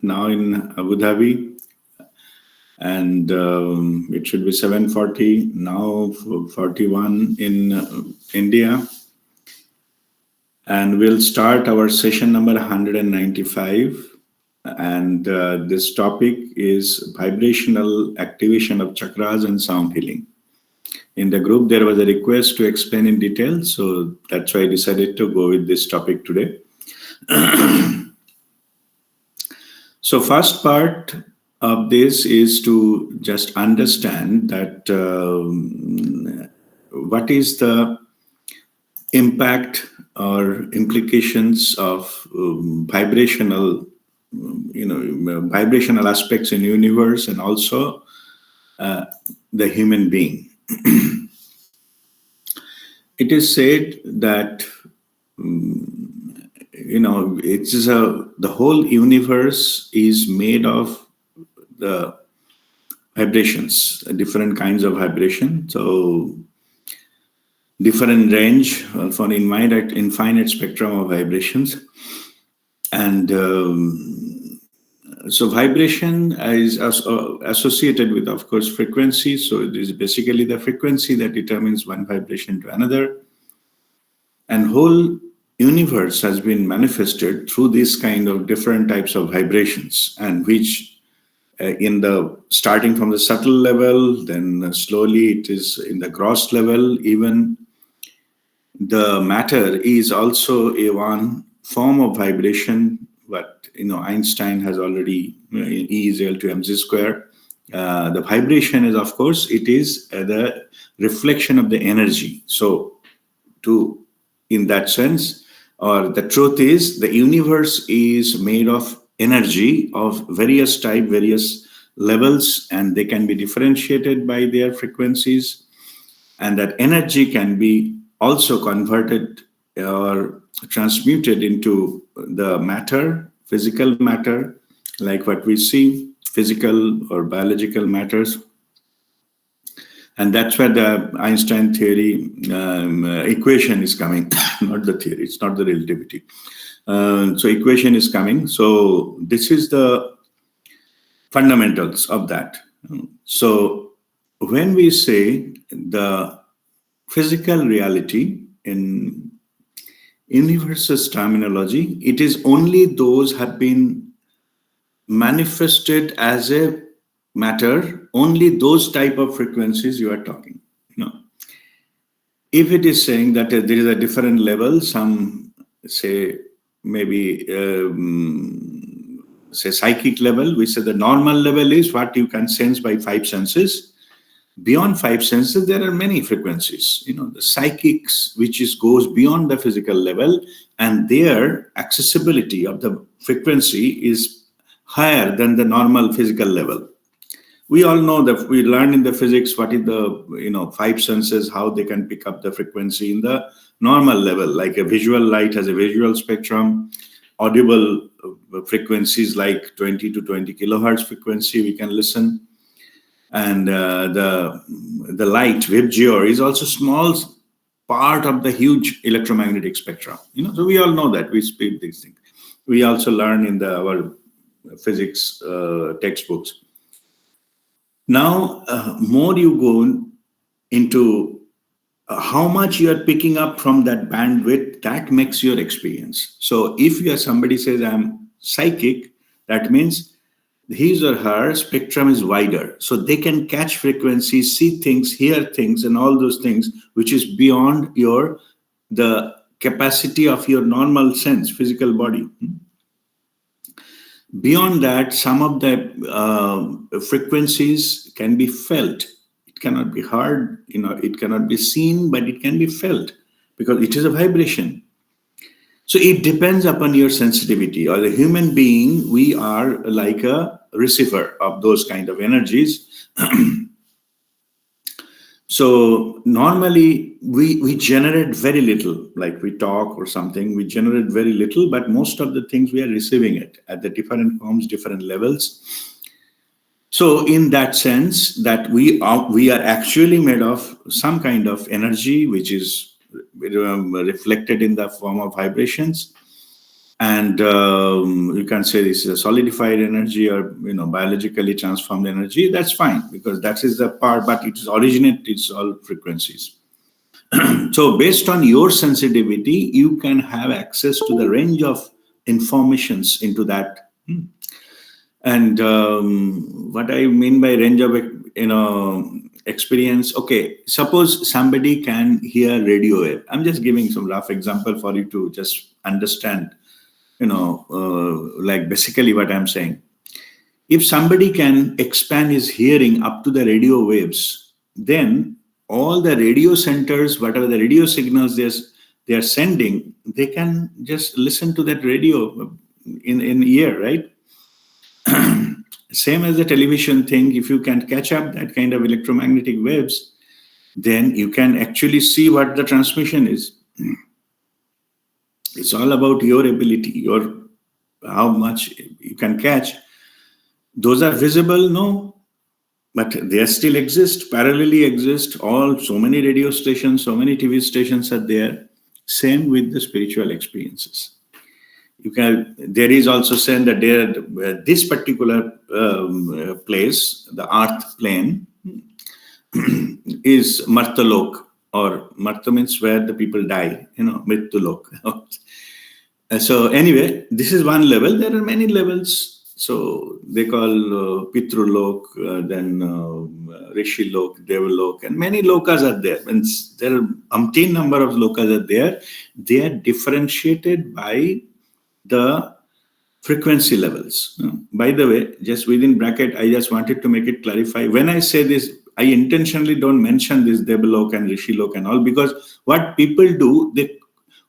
now in Abu Dhabi, and it should be 7:40 now, 41 in India, and we'll start our session number 195. And this topic is vibrational activation of chakras and sound healing. In the group, there was a request to explain in detail, so that's why I decided to go with this topic today. So first part of this is to just understand that what is the impact or implications of vibrational aspects in universe, and also the human being. It is said that the whole universe is made of the vibrations, different kinds of vibration. So different range for infinite spectrum of vibrations. And so vibration is associated with, of course, frequency. So it is basically the frequency that determines one vibration to another. And whole universe has been manifested through this kind of different types of vibrations, and which starting from the subtle level, then slowly it is in the gross level. Even the matter is also one form of vibration, but Einstein has already, E is equal to mc square. The vibration is, of course, it is the reflection of the energy. So in that sense, or the truth is, the universe is made of energy of various type, various levels, and they can be differentiated by their frequencies, and that energy can be also converted or transmuted into the matter, physical matter, like what we see, physical or biological matters. And that's where the Einstein theory equation is coming. Not the theory, it's not the relativity. So equation is coming. So this is the fundamentals of that. So when we say the physical reality in universe's terminology, it is only those have been manifested as a matter, only those type of frequencies you are talking. If it is saying that there is a different level, some say maybe say psychic level, we say the normal level is what you can sense by five senses. Beyond five senses, there are many frequencies. The psychics, which goes beyond the physical level, and their accessibility of the frequency is higher than the normal physical level. We all know that we learn in the physics what is the five senses, how they can pick up the frequency in the normal level. Like a visual light has a visual spectrum, audible frequencies like 20 to 20 kilohertz frequency we can listen. And the light, Vibgyor, is also small part of the huge electromagnetic spectrum. So we all know that, we speak these things. We also learn in our physics textbooks. Now, more you go into how much you are picking up from that bandwidth, that makes your experience. So if somebody says I'm psychic, that means his or her spectrum is wider. So they can catch frequencies, see things, hear things, and all those things, which is beyond the capacity of your normal sense, physical body. Beyond that, some of the frequencies can be felt. It cannot be heard, it cannot be seen, but it can be felt because it is a vibration. So it depends upon your sensitivity. Or the human being, we are like a receiver of those kind of energies. So normally we generate very little, like we talk or something, we generate very little, but most of the things we are receiving it at the different forms, different levels. So in that sense, that we are actually made of some kind of energy, which is reflected in the form of vibrations. And you can say this is a solidified energy or biologically transformed energy. That's fine, because that is the part, but it's all frequencies. So based on your sensitivity, you can have access to the range of informations into that. And what I mean by range of experience, okay, suppose somebody can hear radio wave. I'm just giving some rough example for you to just understand, like basically what I'm saying. If somebody can expand his hearing up to the radio waves, then all the radio centers, whatever the radio signals they are sending, they can just listen to that radio in ear, right? Same as the television thing. If you can catch up that kind of electromagnetic waves, then you can actually see what the transmission is. It's all about your ability, how much you can catch. Those are visible, no, but they still exist, parallelly exist. So many radio stations, so many TV stations are there. Same with the spiritual experiences. There is also said that this particular place, the earth plane, is Martalok, or Marta means where the people die, Mrityulok. So anyway, this is one level. There are many levels. So they call Pitrulok, then Rishi Lok, Devalok, and many lokas are there. And there are umpteen number of lokas are there. They are differentiated by the frequency levels. By the way, just within bracket, I just wanted to make it clarify. When I say this, I intentionally don't mention this Devalok and Rishi Lok and all, because what people do, they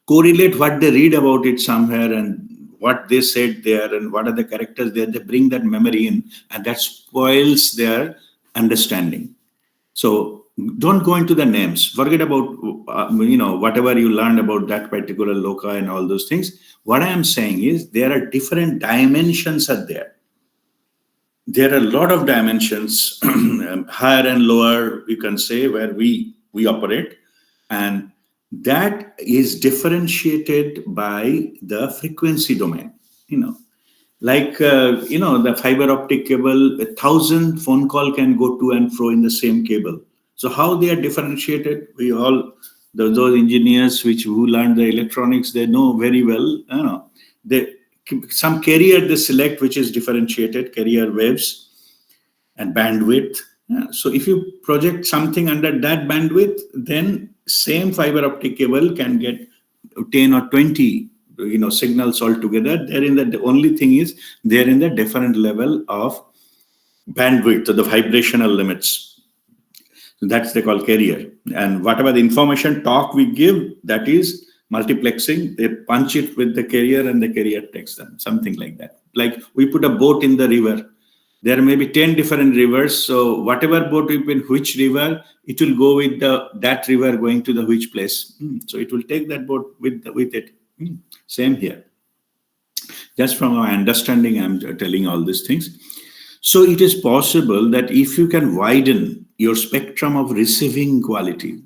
correlate what they read about it somewhere and what they said there and what are the characters there. They bring that memory in, and that spoils their understanding. So don't go into the names. Forget about whatever you learned about that particular loka and all those things. What I am saying is there are different dimensions are there. There are a lot of dimensions, higher and lower, you can say, where we operate, and that is differentiated by the frequency domain. Like the fiber optic cable, 1,000 phone call can go to and fro in the same cable. So how they are differentiated, we all, those engineers who learned the electronics, they know very well. Some carrier they select which is differentiated, carrier waves and bandwidth. So if you project something under that bandwidth, then same fiber optic cable can get 10 or 20 signals altogether. The only thing is they're in the different level of bandwidth, so the vibrational limits. So that's they call carrier. And whatever the information talk we give, that is multiplexing. They punch it with the carrier and the carrier takes them, something like that. Like we put a boat in the river. There may be 10 different rivers. So whatever boat we put in which river, it will go with that river going to the which place. So it will take that boat with it. Same here. Just from our understanding, I'm telling all these things. So it is possible that if you can widen your spectrum of receiving quality,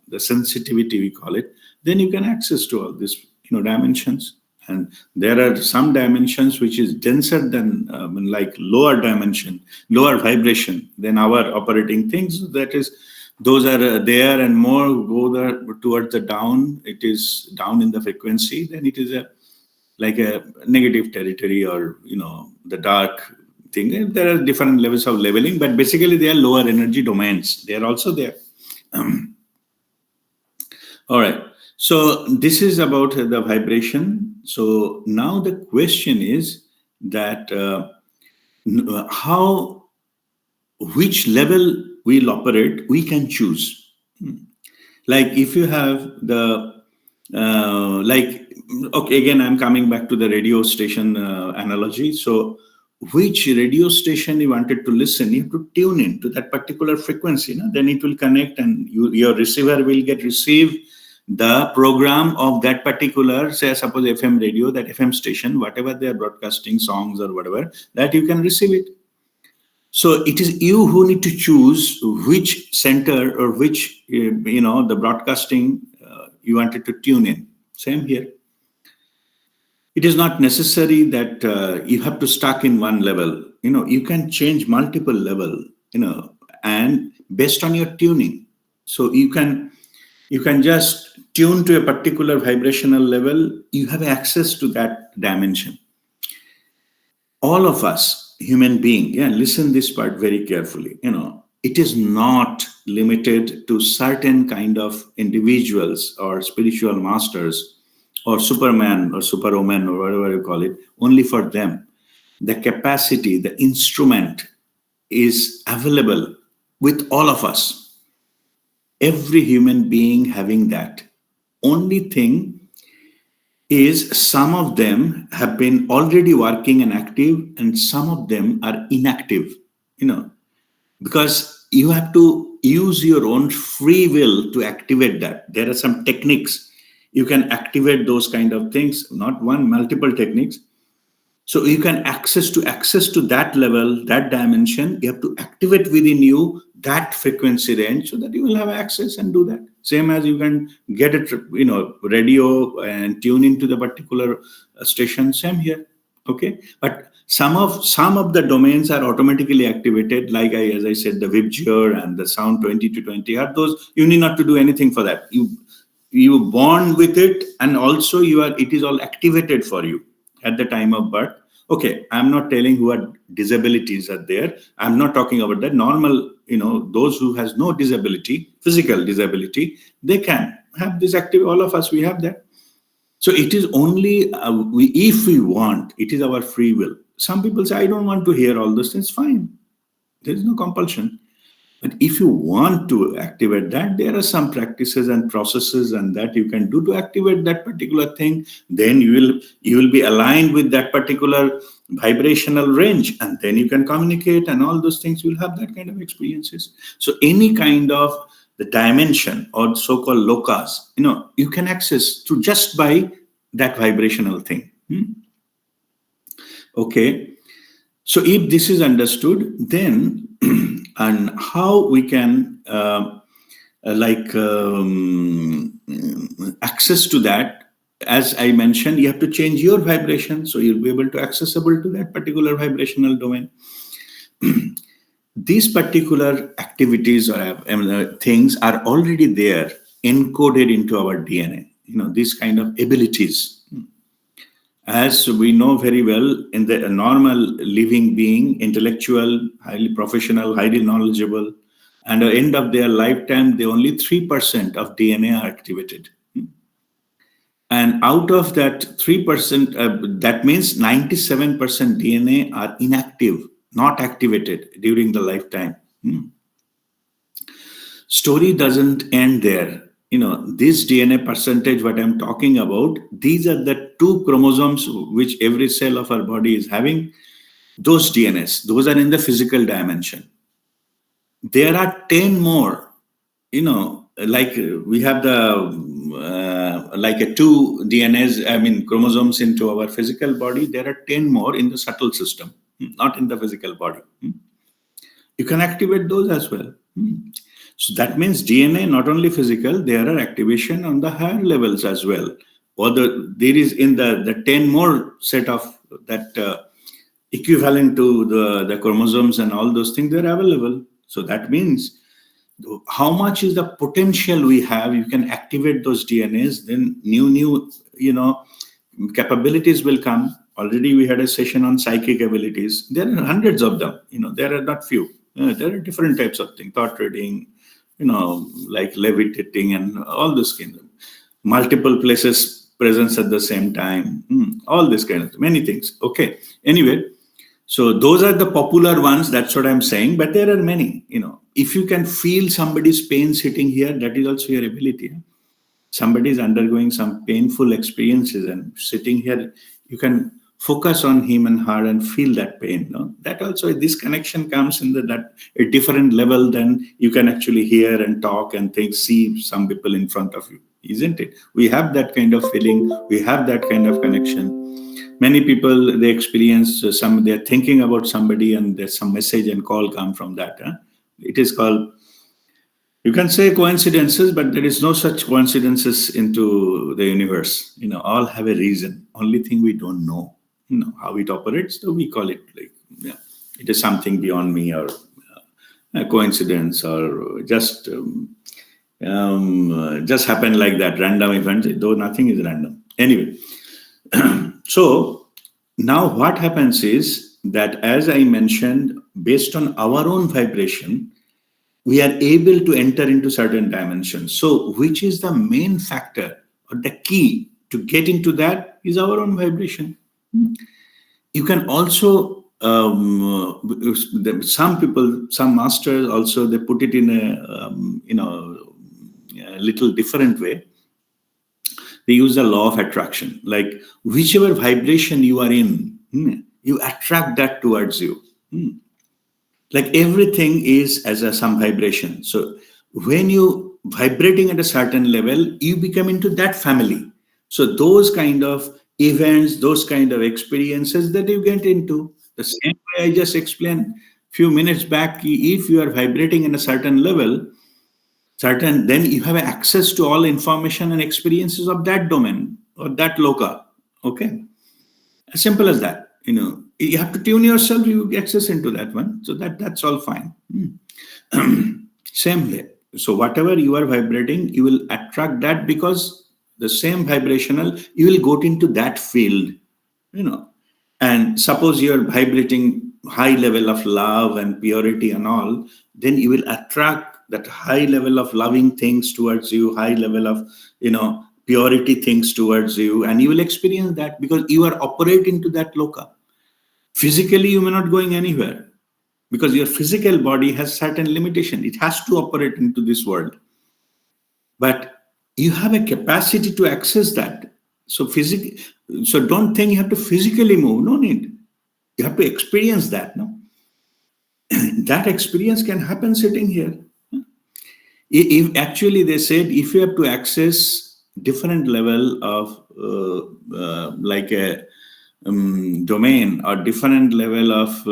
the sensitivity we call it, then you can access to all these dimensions. And there are some dimensions which is denser than like lower dimension, lower vibration than our operating things. That is, those are there and more go there towards the down. It is down in the frequency. Then it is like a negative territory or the dark thing. There are different levels of leveling, but basically they are lower energy domains. They are also there. All right. So this is about the vibration. So now the question is that which level we'll operate, we can choose. Like if you have okay, again, I'm coming back to the radio station analogy. So which radio station you wanted to listen, you have to tune in to that particular frequency. Then it will connect and your receiver will receive the program of that particular, say, suppose FM radio, that FM station, whatever they are broadcasting, songs or whatever, that you can receive it. So it is you who need to choose which center or which, the broadcasting you wanted to tune in. Same here. It is not necessary that you have to stuck in one level. You can change multiple level, and based on your tuning. So you can just tune to a particular vibrational level. You have access to that dimension. All of us, human being, yeah, listen this part very carefully. It is not limited to certain kind of individuals or spiritual masters or Superman or Superwoman or whatever you call it, only for them. The capacity, the instrument is available with all of us. Every human being having that. Only thing is some of them have been already working and active, and some of them are inactive, because you have to use your own free will to activate that. There are some techniques. You can activate those kind of things, not one, multiple techniques. So you can access to that level, that dimension. You have to activate within you that frequency range so that you will have access and do that. Same as you can get it, radio and tune into the particular station. Same here, okay. But some of the domains are automatically activated, like as I said, the Vibgyor and the Sound 20 to 20 are those. You need not to do anything for that. You born with it, and also it is all activated for you at the time of birth. Okay, I'm not telling who are disabilities are there. I'm not talking about that. Normal, those who has no disability, physical disability, they can have this active. All of us, we have that. So it is only, if we want, it is our free will. Some people say, I don't want to hear all those things. Fine. There is no compulsion. But if you want to activate that, there are some practices and processes and that you can do to activate that particular thing. Then you will be aligned with that particular vibrational range, and then you can communicate and all those things. You will have that kind of experiences. So any kind of the dimension or so-called locus, you can access to just by that vibrational thing. Okay. So if this is understood, then and how we can access to that, as I mentioned, you have to change your vibration, so you'll be able to accessible to that particular vibrational domain. These particular activities or things are already there, encoded into our DNA. These kind of abilities. As we know very well, in the normal living being, intellectual, highly professional, highly knowledgeable, and at the end of their lifetime, they only 3% of DNA are activated. And out of that 3%, that means 97% DNA are inactive, not activated during the lifetime. Story doesn't end there. This DNA percentage, what I'm talking about, these are the 2 chromosomes which every cell of our body is having. Those DNAs, those are in the physical dimension. There are 10 more, like we have the, like a 2 DNAs, chromosomes into our physical body. There are 10 more in the subtle system, not in the physical body. You can activate those as well. So that means DNA, not only physical, there are activation on the higher levels as well. Or there is in the 10 more set of that equivalent to the chromosomes and all those things, they're available. So that means how much is the potential we have. You can activate those DNAs, then new capabilities will come. Already we had a session on psychic abilities. There are hundreds of them. There are not few. There are different types of things, thought reading, like levitating and all this kind of multiple places presence at the same time, all this kind of many things. Okay. Anyway, so those are the popular ones. That's what I'm saying. But there are many, if you can feel somebody's pain sitting here, that is also your ability. Somebody is undergoing some painful experiences and sitting here, you can focus on him and her and feel that pain. That also, this connection comes in that a different level than you can actually hear and talk and think, see some people in front of you, isn't it? We have that kind of feeling. We have that kind of connection. Many people, they experience they're thinking about somebody and there's some message and call come from that. It is called You can say coincidences, but there is no such coincidences into the universe. All have a reason. Only thing we don't know, how it operates. So we call it like, it is something beyond me, or a coincidence, or just happened like that, random event, though nothing is random. Anyway, so now what happens is that, as I mentioned, based on our own vibration, we are able to enter into certain dimensions. So which is the main factor or the key to get into that is our own vibration. You can also, some people, some masters also, they put it in a little different way. They use the law of attraction. Like whichever vibration you are in, you attract that towards you. Like everything is as some vibration. So when you vibrating at a certain level, you become into that family. So those kind of events, those kind of experiences that you get into, the same way I just explained few minutes back, if you are vibrating in a certain level, then you have access to all information and experiences of that domain or that loka. Okay, as simple as that. You have to tune yourself, you get access into that one. So that's all fine. Same way. So whatever you are vibrating, you will attract that, because the same vibrational, you will go into that field. And suppose you are vibrating high level of love and purity and all, then you will attract that high level of loving things towards you, high level of purity things towards you, and you will experience that because you are operating to that loka. Physically, you may not going anywhere because your physical body has certain limitation. It has to operate into this world. But you have a capacity to access that. So don't think you have to physically move. No need. You have to experience that. No, that experience can happen sitting here. If actually they said, if you have to access different level of like a domain or different level of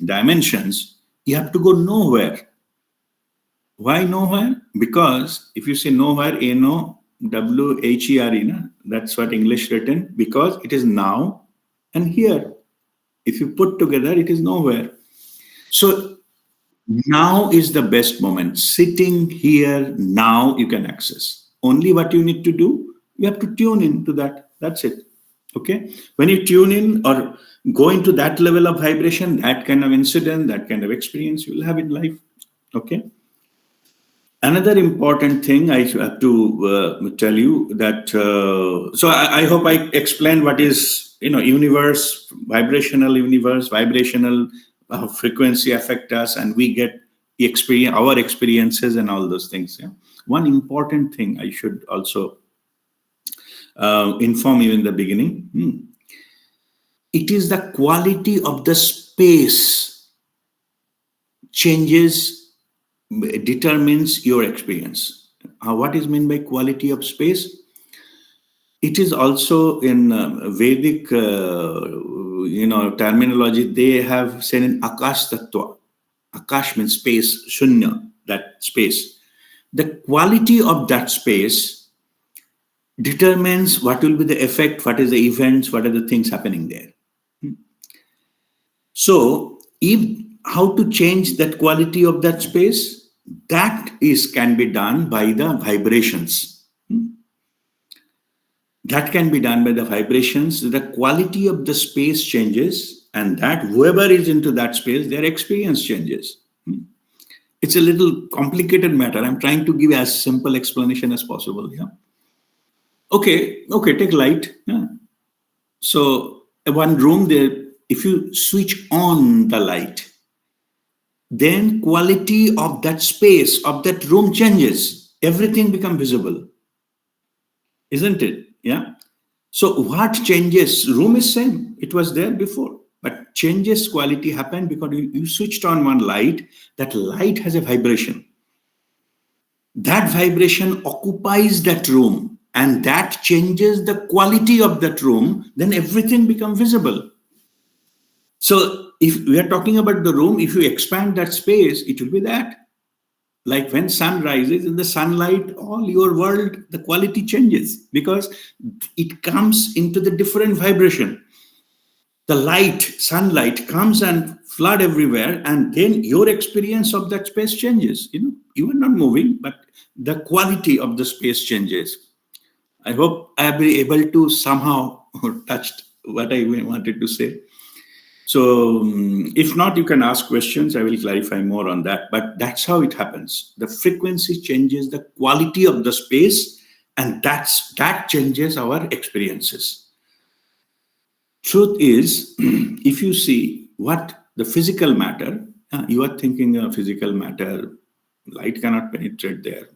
dimensions, you have to go nowhere. Why nowhere? Because if you say nowhere, NOWHERE, that's what English written, because it is now and here. If you put together, it is nowhere. So now is the best moment. Sitting here now, you can access. Only what you need to do, you have to tune into that. That's it. Okay. When you tune in or go into that level of vibration, that kind of incident, that kind of experience you will have in life. Okay. Another important thing I have to tell you that, so I hope I explained what is, universe, vibrational frequency affect us, and we get our experiences and all those things. Yeah? One important thing I should also inform you in the beginning. It is the quality of the space determines your experience. What is meant by quality of space? It is also in Vedic, terminology. They have said in Akash Tattva. Akash means space, Shunya, that space. The quality of that space determines what will be the effect, what is the events, what are the things happening there. So, how to change that quality of that space? That can be done by the vibrations. That can be done by the vibrations. The quality of the space changes, and that whoever is into that space, their experience changes. It's a little complicated matter. I'm trying to give as simple explanation as possible. Yeah. Okay, take light. Yeah. So one room there, if you switch on the light, then quality of that space, of that room changes. Everything becomes visible. Isn't it? Yeah. So what changes? Room is same. It was there before. But changes quality happened because you switched on one light. That light has a vibration. That vibration occupies that room, and that changes the quality of that room. Then everything becomes visible. So if we are talking about the room, if you expand that space, it will be that. Like when sun rises in the sunlight, all your world, the quality changes because it comes into the different vibration. The light, sunlight comes and flood everywhere, and then your experience of that space changes. You are not moving, but the quality of the space changes. I hope I have been able to somehow touched what I wanted to say. So, if not, you can ask questions. I will clarify more on that. But that's how it happens. The frequency changes the quality of the space, and that changes our experiences. Truth is, if you see what the physical matter, you are thinking of physical matter, light cannot penetrate there.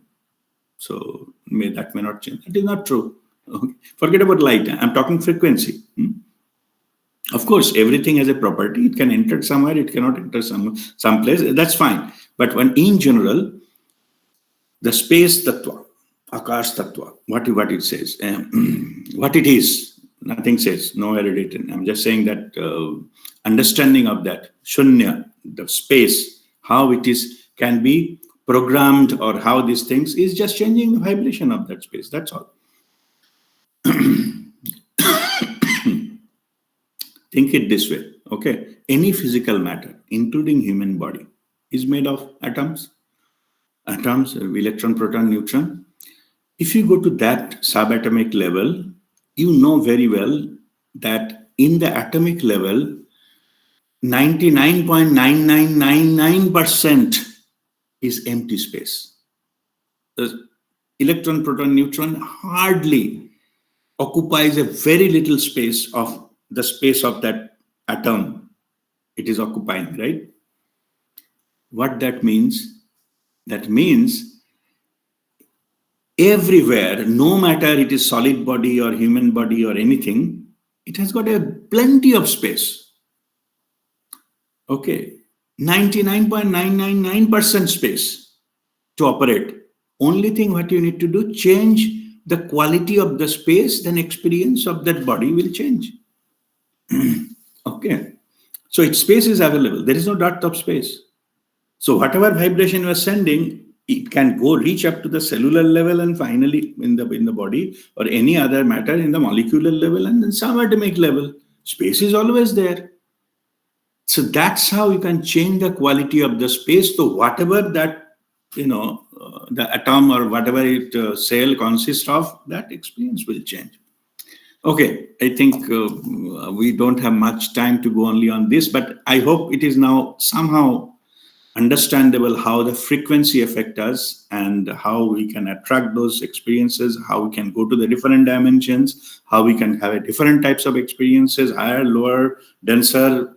So that may not change. That is not true. Okay. Forget about light. I'm talking frequency. Of course, everything has a property. It can enter somewhere, it cannot enter some place. That's fine. But when in general, the space tattva, akash tattva, what it says, what it is, nothing says, nowhere written. I'm just saying that understanding of that shunya, the space, how it is can be programmed, or how these things is just changing the vibration of that space. That's all. Think it this way, okay? Any physical matter, including human body, is made of atoms, electron, proton, neutron. If you go to that subatomic level, you know very well that in the atomic level, 99.9999% is empty space. The electron, proton, neutron hardly occupies a very little space of the space of that atom it is occupying, right? What that means? That means everywhere, no matter it is solid body or human body or anything, it has got a plenty of space. Okay, 99.999% space to operate. Only thing what you need to do, change the quality of the space, then experience of that body will change. Okay, so its space is available. There is no depth of space. So whatever vibration you are sending, it can go reach up to the cellular level and finally in the body, or any other matter in the molecular level, and then some atomic level. Space is always there. So that's how you can change the quality of the space to whatever that the atom or whatever it cell consists of. That experience will change. Okay, I think we don't have much time to go only on this, but I hope it is now somehow understandable how the frequency affects us and how we can attract those experiences, how we can go to the different dimensions, how we can have a different types of experiences, higher, lower, denser,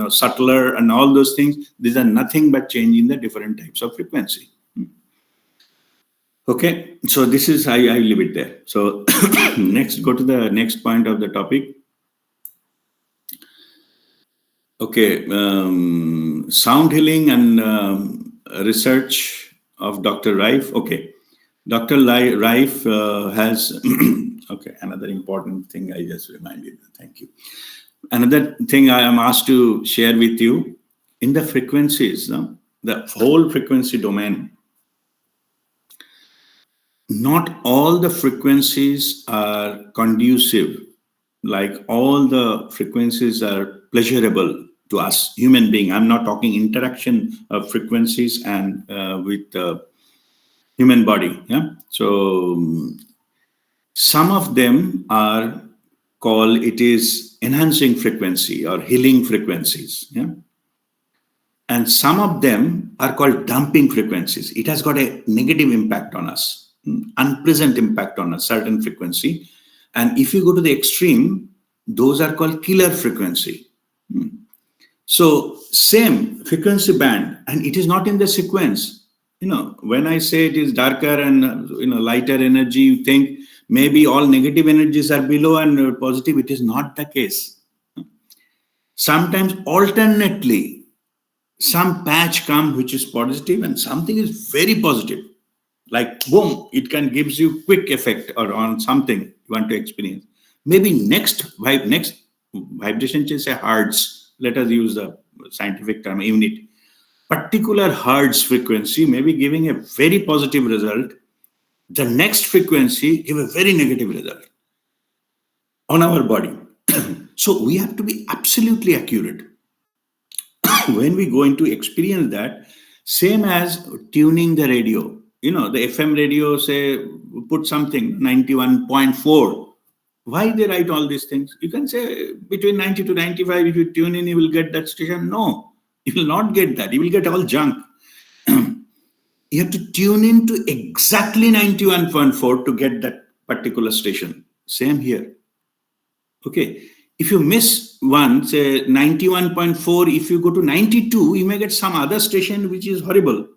subtler, and all those things. These are nothing but changing the different types of frequency. Okay, so this is, I leave it there. So next, go to the next point of the topic. Okay, sound healing and research of Dr. Rife. Okay, Dr. Rife has, okay, another important thing I just reminded. Thank you. Another thing I am asked to share with you, in the frequencies, the whole frequency domain, not all the frequencies are conducive, like all the frequencies are pleasurable to us, human being. I'm not talking interaction of frequencies and with the human body. Yeah. So some of them are called, it is enhancing frequency or healing frequencies. Yeah. And some of them are called dumping frequencies. It has got a negative impact on us, unpleasant impact on a certain frequency. And if you go to the extreme, those are called killer frequency. So same frequency band, and it is not in the sequence. When I say it is darker and lighter energy, you think maybe all negative energies are below and positive. It is not the case. Sometimes alternately, some patch comes which is positive and something is very positive. Like boom, it can gives you quick effect or on something you want to experience. Maybe next vibration change, say hertz. Let us use the scientific term unit. particular hertz frequency may be giving a very positive result. The next frequency give a very negative result on our body. So we have to be absolutely accurate when we go into experience that. Same as tuning the radio. The FM radio, say, put something 91.4. Why they write all these things? You can say between 90 to 95, if you tune in, you will get that station. No, you will not get that. You will get all junk. You have to tune in to exactly 91.4 to get that particular station. Same here. Okay. If you miss one, say 91.4, if you go to 92, you may get some other station which is horrible,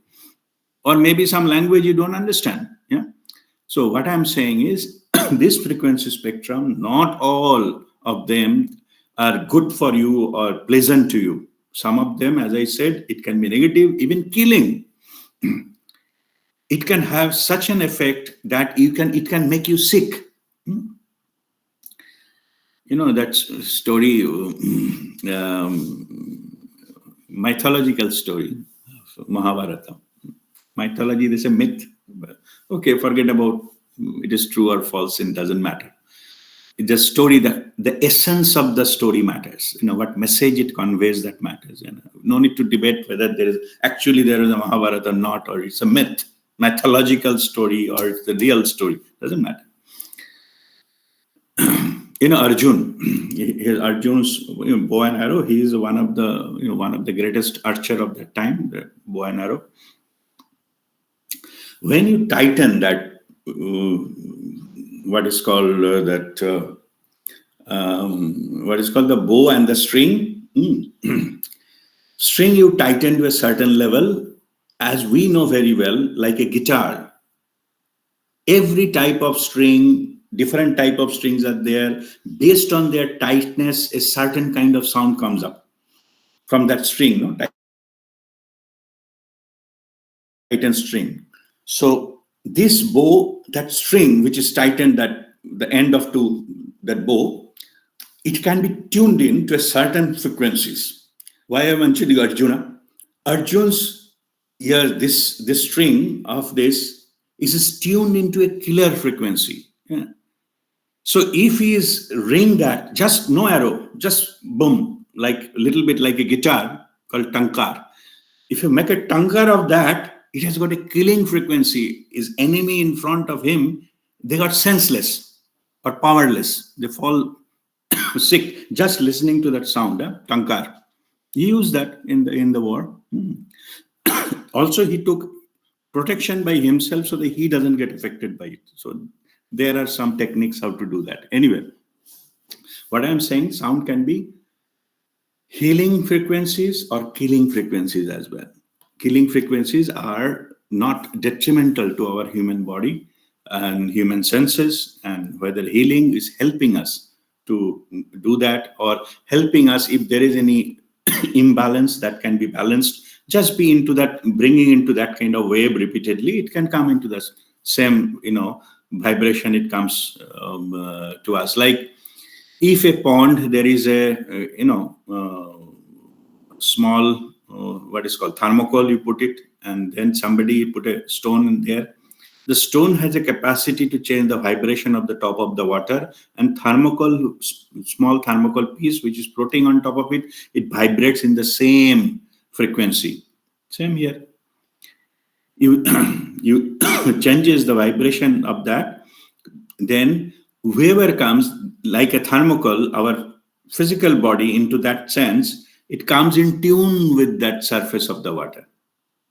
or maybe some language you don't understand. Yeah. So what I'm saying is this frequency spectrum, not all of them are good for you or pleasant to you. Some of them, as I said, it can be negative, even killing. It can have such an effect that it can make you sick. That story, mythological story, Mahabharata. Mythology is a myth. Okay, forget about it is true or false, it doesn't matter. It's a story, that the essence of the story matters. What message it conveys, that matters. No need to debate whether there is a Mahabharata or not, or it's a myth, mythological story, or it's the real story. Doesn't matter. Arjun's bow and arrow. He is one of the greatest archer of that time. The bow and arrow. When you tighten that, what is called the bow and the string. String you tighten to a certain level, as we know very well, like a guitar. Every type of string, different type of strings are there. Based on their tightness, a certain kind of sound comes up from that string, tightened string. So this bow, that string which is tightened, that the end of that bow, it can be tuned in to a certain frequencies. Why I mentioned Arjuna? Arjun's ear, this string of this is tuned into a killer frequency. Yeah. So if he is ring that, just no arrow, just boom, like a little bit like a guitar called tankar. If you make a tankar of that, it has got a killing frequency. His enemy in front of him, they got senseless or powerless. They fall sick just listening to that sound, tankar. He used that in the war. Also, he took protection by himself so that he doesn't get affected by it. So there are some techniques how to do that. Anyway, what I'm saying, sound can be healing frequencies or killing frequencies as well. Killing frequencies are not detrimental to our human body and human senses, and whether healing is helping us to do that or helping us if there is any imbalance that can be balanced, just be into that, bringing into that kind of wave repeatedly, it can come into the same, vibration. It comes to us. Like if a pond, there is a, small, what is called thermocol, you put it, and then somebody put a stone in there. The stone has a capacity to change the vibration of the top of the water, and thermocol, small thermocol piece which is floating on top of it, it vibrates in the same frequency. Same here. You changes the vibration of that, then whoever comes like a thermocol, our physical body, into that sense, it comes in tune with that surface of the water.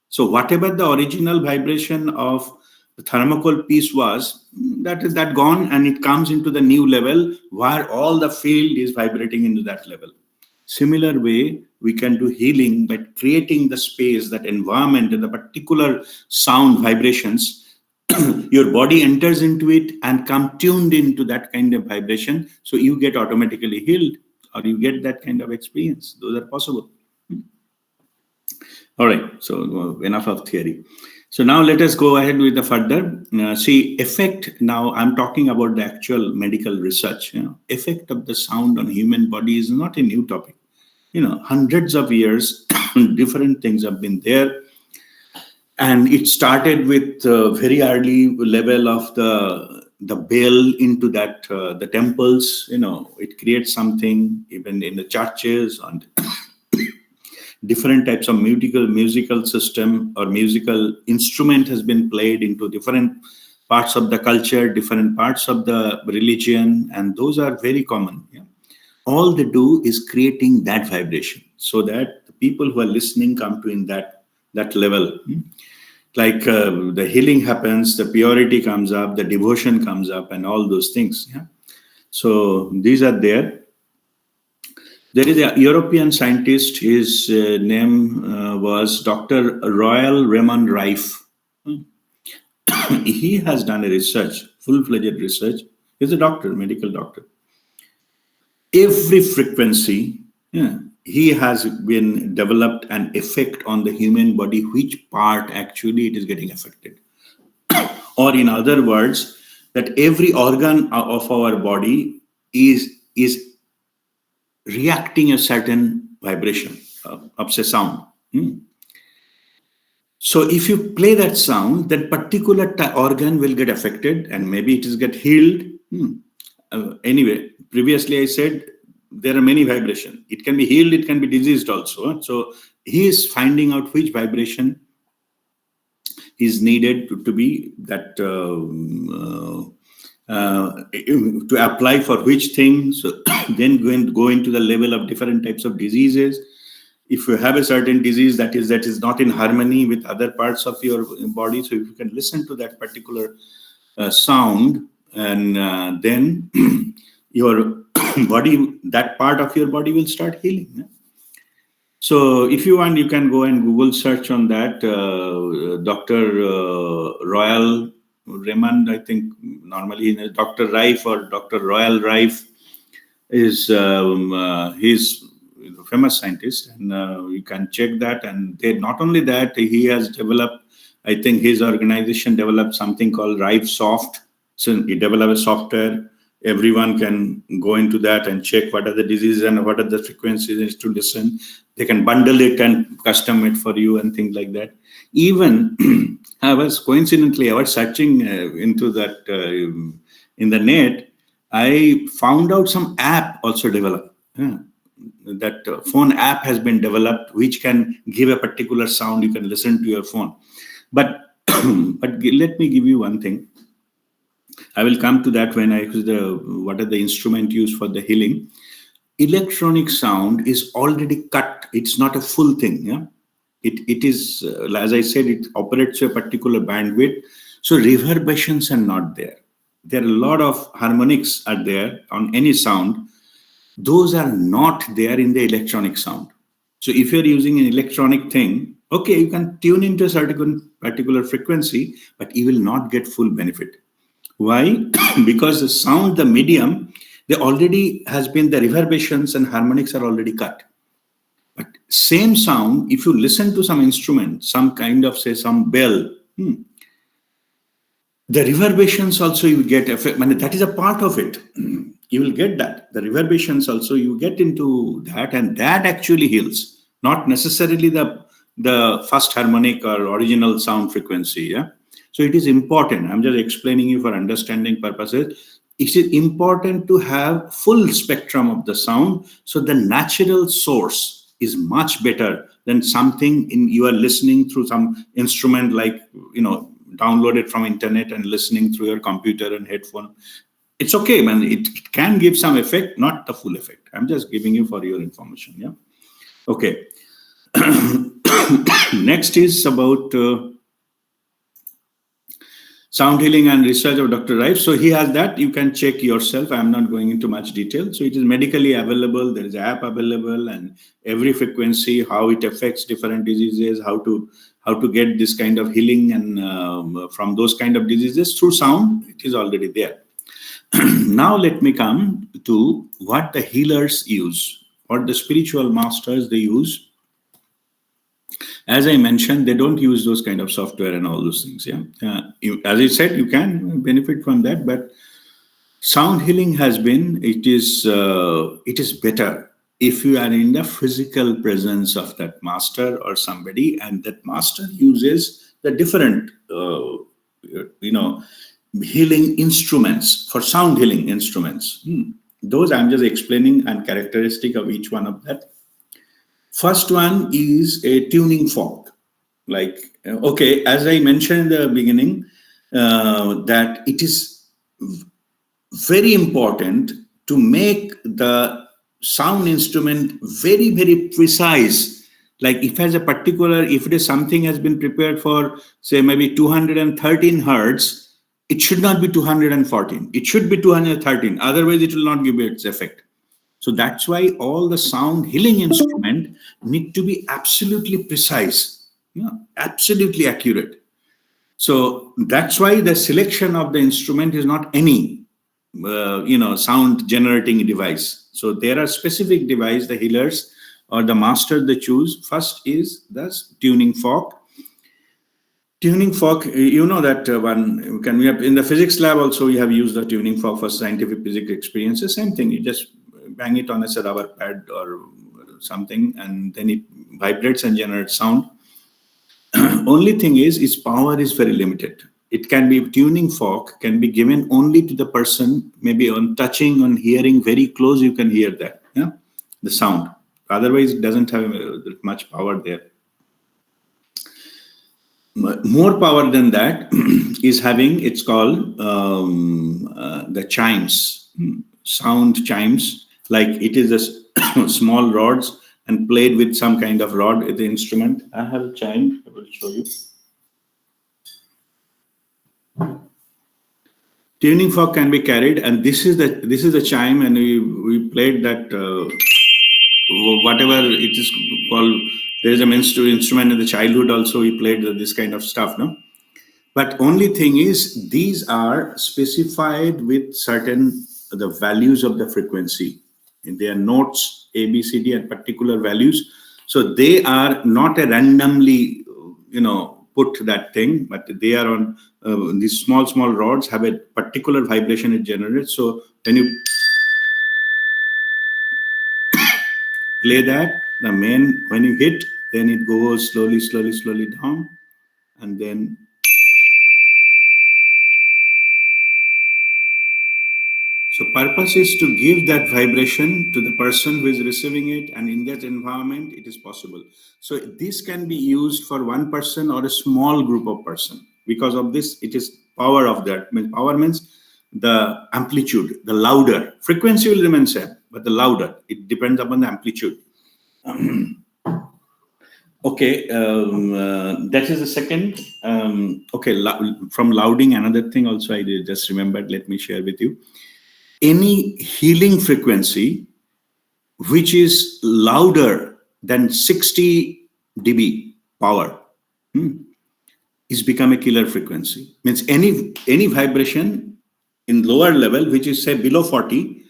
So whatever the original vibration of the thermocol piece was, that gone, and it comes into the new level where all the field is vibrating into that level. Similar way, we can do healing by creating the space, that environment, and the particular sound vibrations. Your body enters into it and come tuned into that kind of vibration. So you get automatically healed, or you get that kind of experience. Those are possible. All right. So enough of theory. So now let us go ahead with the further. See, effect. Now I'm talking about the actual medical research. Effect of the sound on human body is not a new topic. Hundreds of years different things have been there. And it started with very early level of the bell into that the temples. It creates something even in the churches, and different types of musical system or musical instrument has been played into different parts of the culture, different parts of the religion, and those are very common. Yeah? All they do is creating that vibration so that the people who are listening come to in that level. Like the healing happens, the purity comes up, the devotion comes up, and all those things. Yeah. So these are there. There is a European scientist. His name was Dr. Royal Raymond Rife. He has done a research, full-fledged research. He's a doctor, medical doctor. Every frequency, he has been developed an effect on the human body, which part actually it is getting affected. Or in other words, that every organ of our body is reacting a certain vibration of say sound. So if you play that sound, that particular organ will get affected, and maybe it is get healed. Anyway, previously I said there are many vibrations. It can be healed, it can be diseased also. So he is finding out which vibration is needed to be that to apply for which thing. So then go into the level of different types of diseases. If you have a certain disease that is not in harmony with other parts of your body, so if you can listen to that particular sound, and then your body, that part of your body will start healing. Yeah? So if you want, you can go and Google search on that. Dr. Royal Raymond, I think normally Dr. Rife or Dr. Royal Rife is he's a famous scientist, and you can check that. And they, not only that, he has developed, I think his organization developed something called Rife Soft. So he developed a software. Everyone can go into that and check what are the diseases and what are the frequencies to listen. They can bundle it and custom it for you and things like that. Even I was searching into that in the net. I found out some app also developed. That phone app has been developed which can give a particular sound you can listen to your phone. But let me give you one thing. I will come to that when I use what are the instrument used for the healing. Electronic sound is already cut. It's not a full thing. Yeah, it is as I said, it operates a particular bandwidth. So reverberations are not there. There are a lot of harmonics are there on any sound. Those are not there in the electronic sound. So if you're using an electronic thing, okay, you can tune into a certain particular frequency, but you will not get full benefit. Why? Because the sound, the medium, they already has been, the reverberations and harmonics are already cut. But same sound, if you listen to some instrument, some kind of, say, some bell, the reverberations also you get effect. I mean, that is a part of it. You will get that. The reverberations also you get into that, and that actually heals. Not necessarily the first harmonic or original sound frequency. Yeah. So it is important. I'm just explaining you for understanding purposes. It is important to have full spectrum of the sound. So the natural source is much better than something you are listening through some instrument like, downloaded from internet and listening through your computer and headphone. It's okay, man. It can give some effect, not the full effect. I'm just giving you for your information. Yeah. Okay. Next is about sound healing and research of Dr. Rife. So he has that. You can check yourself. I'm not going into much detail. So it is medically available. There is an app available, and every frequency, how it affects different diseases, how to get this kind of healing and from those kind of diseases through sound. It is already there. Now let me come to what the healers use, what the spiritual masters they use. As I mentioned, they don't use those kind of software and all those things. Yeah, as I said, you can benefit from that, but sound healing has been. It is better. if you are in the physical presence of that master or somebody, and that master uses the different, healing instruments, for sound healing instruments. Those I'm just explaining and characteristic of each one of that. First one is a tuning fork. Like, okay, as I mentioned in the beginning, that it is very important to make the sound instrument very, very precise. Like if it is something has been prepared for, say, maybe 213 hertz, it should not be 214. It should be 213. Otherwise, it will not give its effect. So that's why all the sound healing instrument need to be absolutely precise, absolutely accurate. So that's why the selection of the instrument is not any, sound generating device. So there are specific device the healers or the master they choose. First is the tuning fork. Tuning fork, you know that one we have in the physics lab also. We have used the tuning fork for scientific physics experiences. Same thing. You just bang it on a rubber pad or something, and then it vibrates and generates sound. Only thing is, its power is very limited. It can be tuning fork can be given only to the person, maybe on touching, on hearing very close. You can hear that, the sound. Otherwise, it doesn't have much power there. More power than that is having, it's called the chimes, sound chimes. Like it is a small rods and played with some kind of rod with the instrument. I have a chime, I will show you. Tuning fork can be carried, and this is the chime, and we played that whatever it is called. There is a instrument in the childhood also. We played this kind of stuff, no. But only thing is, these are specified with certain the values of the frequency. And they are notes A, B, C, D, and particular values. So they are not a randomly, put that thing, but they are on these small rods have a particular vibration it generates. So when you play that, when you hit, then it goes slowly down, and then so purpose is to give that vibration to the person who is receiving it, and in that environment, it is possible. So this can be used for one person or a small group of person. Because of this, it is power of that. Power means the amplitude, the louder. Frequency will remain same, but the louder. It depends upon the amplitude. Okay, that is the second. From louding, another thing also I just remembered. Let me share with you. Any healing frequency which is louder than 60 dB power is become a killer frequency. Means any vibration in lower level which is say below 40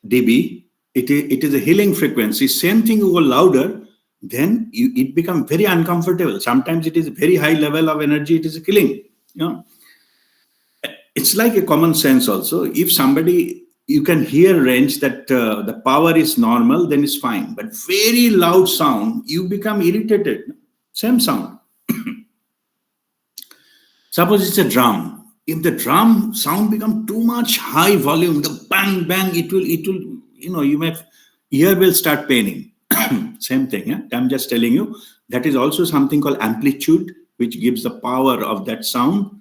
dB, it is a healing frequency. Same thing you go louder, then it become very uncomfortable. Sometimes it is very high level of energy. It is a killing. It's like a common sense also. If somebody you can hear range that the power is normal, then it's fine. But very loud sound, you become irritated. Same sound. Suppose it's a drum. If the drum sound become too much high volume, the bang bang, it will ear will start paining. Same thing. I'm just telling you that is also something called amplitude, which gives the power of that sound.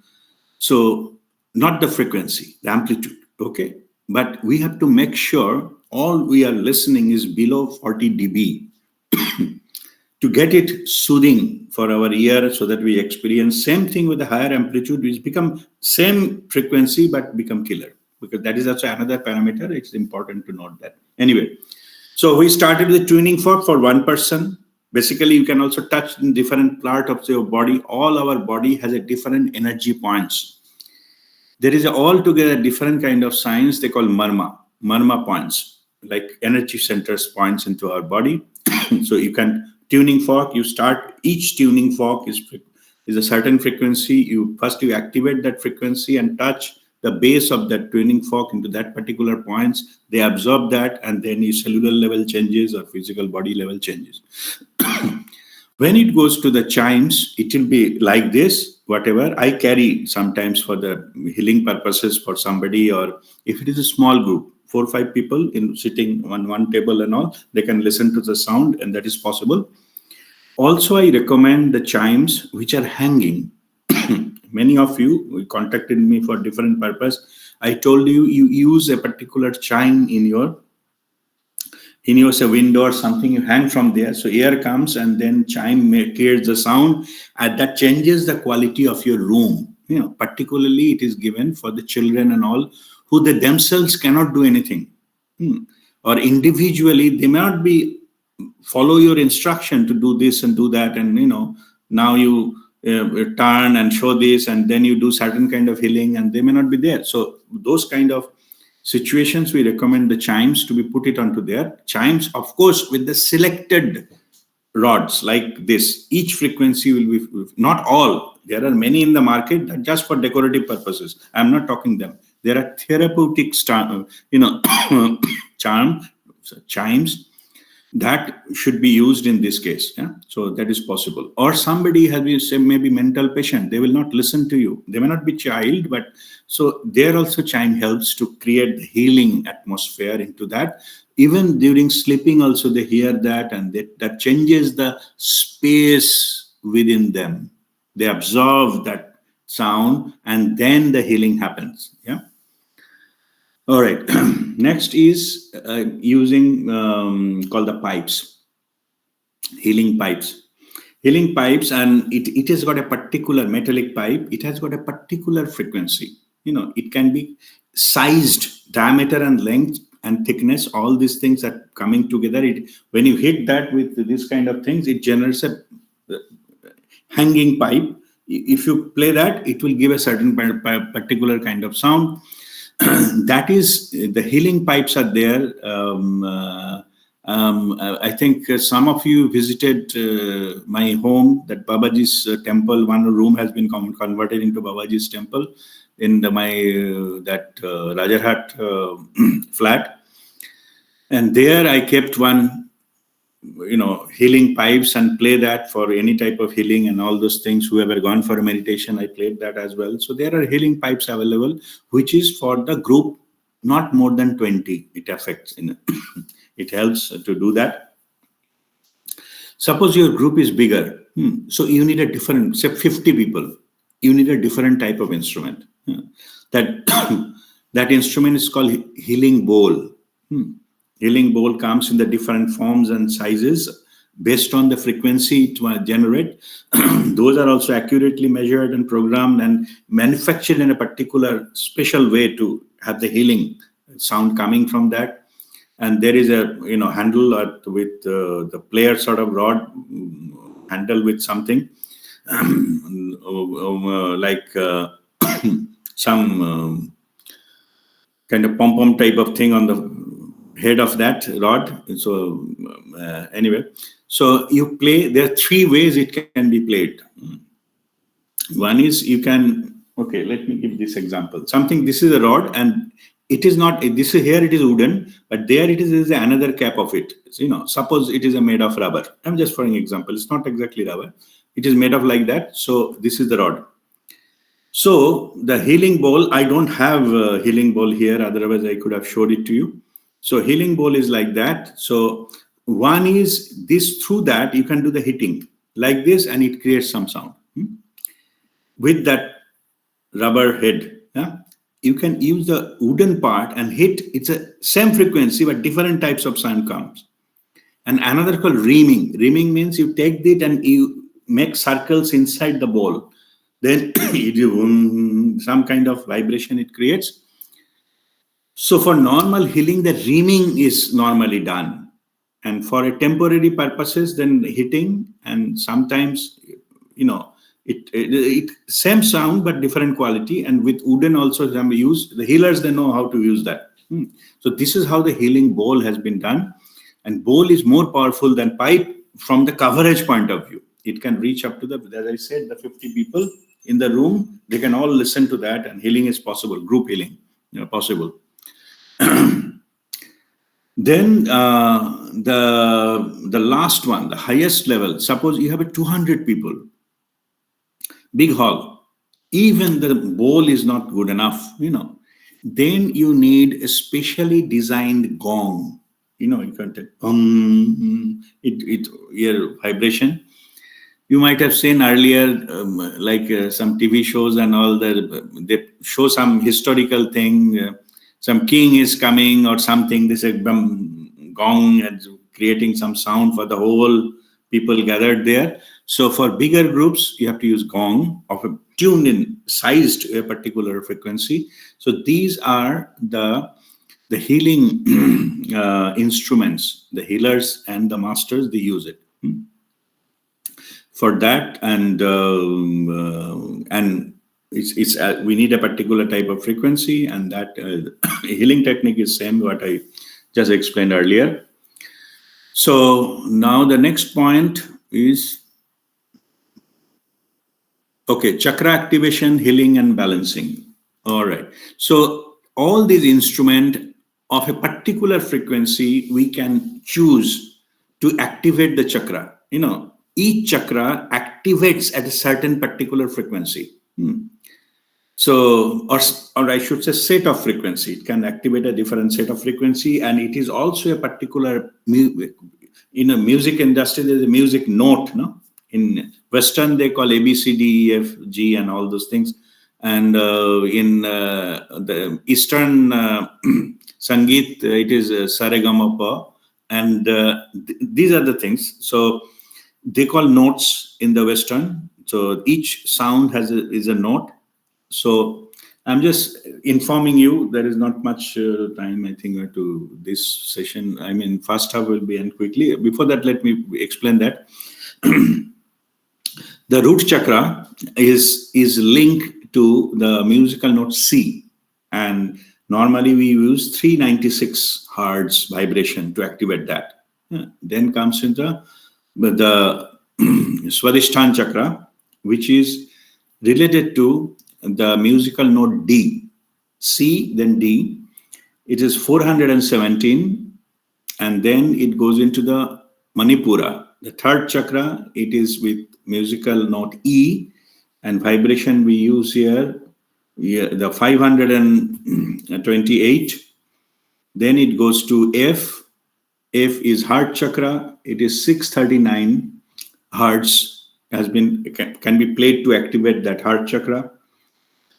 So not the frequency, the amplitude. Okay. But we have to make sure all we are listening is below 40 dB to get it soothing for our ear so that we experience same thing with the higher amplitude, which become same frequency but become killer. Because that is also another parameter. It's important to note that. Anyway, so we started with tuning fork for one person. Basically, you can also touch in different part of your body. All our body has a different energy points. There is altogether different kind of science they call marma points, like energy centers points into our body. So you can tuning fork, you start each tuning fork is a certain frequency. You activate that frequency and touch the base of that tuning fork into that particular points. They absorb that, and then your cellular level changes or physical body level changes. When it goes to the chimes, it will be like this. Whatever I carry sometimes for the healing purposes for somebody, or if it is a small group, 4 or 5 people in sitting on one table and all, they can listen to the sound, and that is possible. Also, I recommend the chimes which are hanging. Many of you contacted me for different purpose. I told you use a particular chime in your say window or something, you hang from there, so air comes and then chime creates the sound, and that changes the quality of your room. Particularly it is given for the children and all, who they themselves cannot do anything, or individually they may not be follow your instruction to do this and do that, and now you turn and show this, and then you do certain kind of healing, and they may not be there. So those kind of situations, we recommend the chimes to be put it onto there. Chimes, of course, with the selected rods like this. Each frequency will be, not all. There are many in the market that just for decorative purposes. I'm not talking them. There are therapeutic, chimes that should be used in this case. Yeah? So that is possible. Or somebody has say maybe mental patient, they will not listen to you. They may not be child, but so there also chime helps to create the healing atmosphere into that. Even during sleeping also they hear that, and that changes the space within them. They absorb that sound, and then the healing happens. Yeah. All right. Next is using called the pipes, healing pipes. Healing pipes, and it has got a particular metallic pipe. It has got a particular frequency. It can be sized, diameter and length and thickness. All these things are coming together. When you hit that with this kind of things, it generates a hanging pipe. If you play that, it will give a certain particular kind of sound. That is, the healing pipes are there. I think some of you visited my home, that Babaji's temple. One room has been converted into Babaji's temple in that Rajarhat flat. And there I kept one, healing pipes, and play that for any type of healing and all those things. Whoever gone for a meditation, I played that as well. So there are healing pipes available, which is for the group, not more than 20. It affects, it helps to do that. Suppose your group is bigger, so you need a different, say 50 people, you need a different type of instrument. That instrument is called healing bowl. Healing bowl comes in the different forms and sizes based on the frequency it will generate. Those are also accurately measured and programmed and manufactured in a particular special way to have the healing sound coming from that. And there is a handle with the player sort of rod handle with something like some kind of pom-pom type of thing on the head of that rod. So anyway, so you play. There are 3 ways it can be played. One is you can, okay, let me give this example. This is a rod, and it is not, this is here it is wooden, but there it is another cap of it. So, suppose it is made of rubber. I'm just for an example. It's not exactly rubber. It is made of like that. So this is the rod. So the healing bowl, I don't have a healing bowl here. Otherwise I could have showed it to you. So healing bowl is like that. So one is this, through that you can do the hitting like this, and it creates some sound with that rubber head. Yeah? You can use the wooden part and hit. It's a same frequency, but different types of sound comes. And another called reaming. Reaming means you take it and you make circles inside the bowl. Then some kind of vibration it creates. So for normal healing, the reaming is normally done. And for a temporary purposes, then hitting, and sometimes, it same sound, but different quality. And with wooden also some use. The healers, they know how to use that. So this is how the healing bowl has been done. And bowl is more powerful than pipe from the coverage point of view. It can reach up to as I said, the 50 people. in the room, they can all listen to that, and healing is possible, group healing, possible. Then the last one, the highest level, suppose you have a 200 people, big hall, even the bowl is not good enough, then you need a specially designed gong. You can take it hear vibration. You might have seen earlier, some TV shows and all that, they show some historical thing, some king is coming or something, they say gong and creating some sound for the whole people gathered there. So for bigger groups, you have to use gong of a tuned in, sized to a particular frequency. So these are the healing instruments, the healers and the masters, they use it for that. And it's we need a particular type of frequency, and that healing technique is same what I just explained earlier. So now the next point is, okay, chakra activation, healing, and balancing. All right. So all these instruments of a particular frequency, we can choose to activate the chakra. Each chakra activates at a certain particular frequency. So, or I should say set of frequency. It can activate a different set of frequency, and it is also a particular, in a music industry, there's a music note, no? In Western, they call A, B, C, D, E, F, G, and all those things. And in the Eastern Sangeet, it is Sa Re Ga Ma Pa. And these are the things. So they call notes in the Western. So each sound is a note. So I'm just informing you, there is not much time, I think, to this session. I mean, first half will be end quickly. Before that, let me explain that. The root chakra is linked to the musical note C, and normally we use 396 hertz vibration to activate that. Then comes into the Swadhisthana chakra, which is related to the musical note D. C, then D. It is 417, and then it goes into the Manipura. The third chakra, it is with musical note E, and vibration we use here, the 528. Then it goes to F. F is heart chakra. It is 639 hertz, can be played to activate that heart chakra.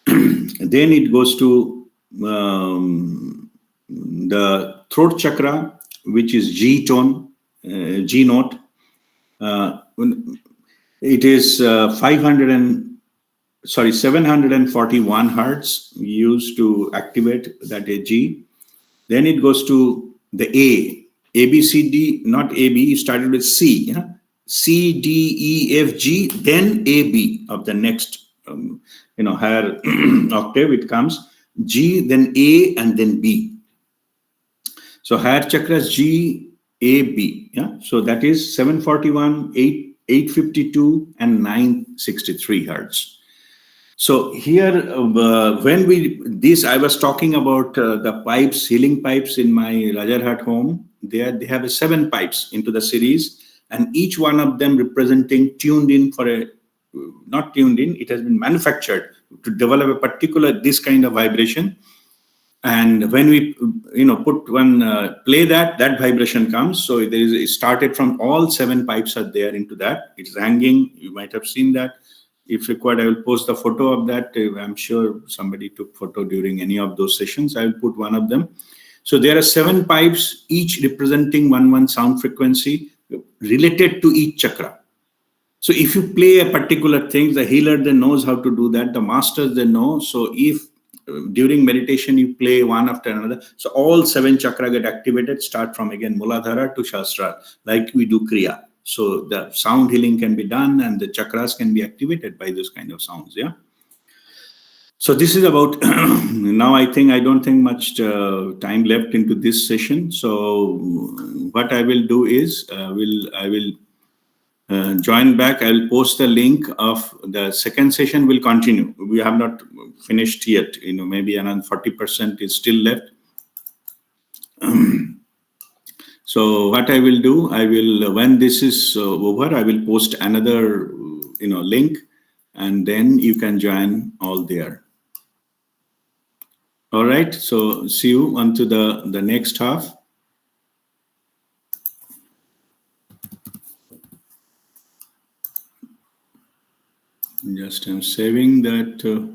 Then it goes to the throat chakra, which is G tone, G note. It is 741 hertz used to activate that G. Then it goes to the A, B, C, D, not A, B, started with C. Yeah? C, D, E, F, G, then A, B of the next, higher octave, it comes G, then A, and then B. So higher chakras G, A, B. Yeah. So that is 741, 852, and 963 hertz. So here, I was talking about the pipes, healing pipes in my Rajarhat home. They have 7 pipes into the series, and each one of them representing tuned in for not tuned in, it has been manufactured to develop a particular, this kind of vibration. And when we, put one, play that vibration comes. So it started from all 7 pipes are there into that. It's hanging. You might have seen that. If required, I will post the photo of that. I'm sure somebody took photo during any of those sessions. I will put one of them. So there are 7 pipes, each representing one sound frequency related to each chakra. So if you play a particular thing, the healer then knows how to do that. The masters, they know. So if during meditation you play one after another, so all 7 chakra get activated, start from again Muladhara to Shastra, like we do Kriya. So the sound healing can be done and the chakras can be activated by those kind of sounds. Yeah. So this is about now. I don't think much time left into this session. So what I will do is I will join back. I'll post the link of the second session. Will continue. We have not finished yet. Maybe around 40% is still left. So what I will do, when this is over, I will post another link, and then you can join all there. All right. So see you onto the next half. Just I'm saving that.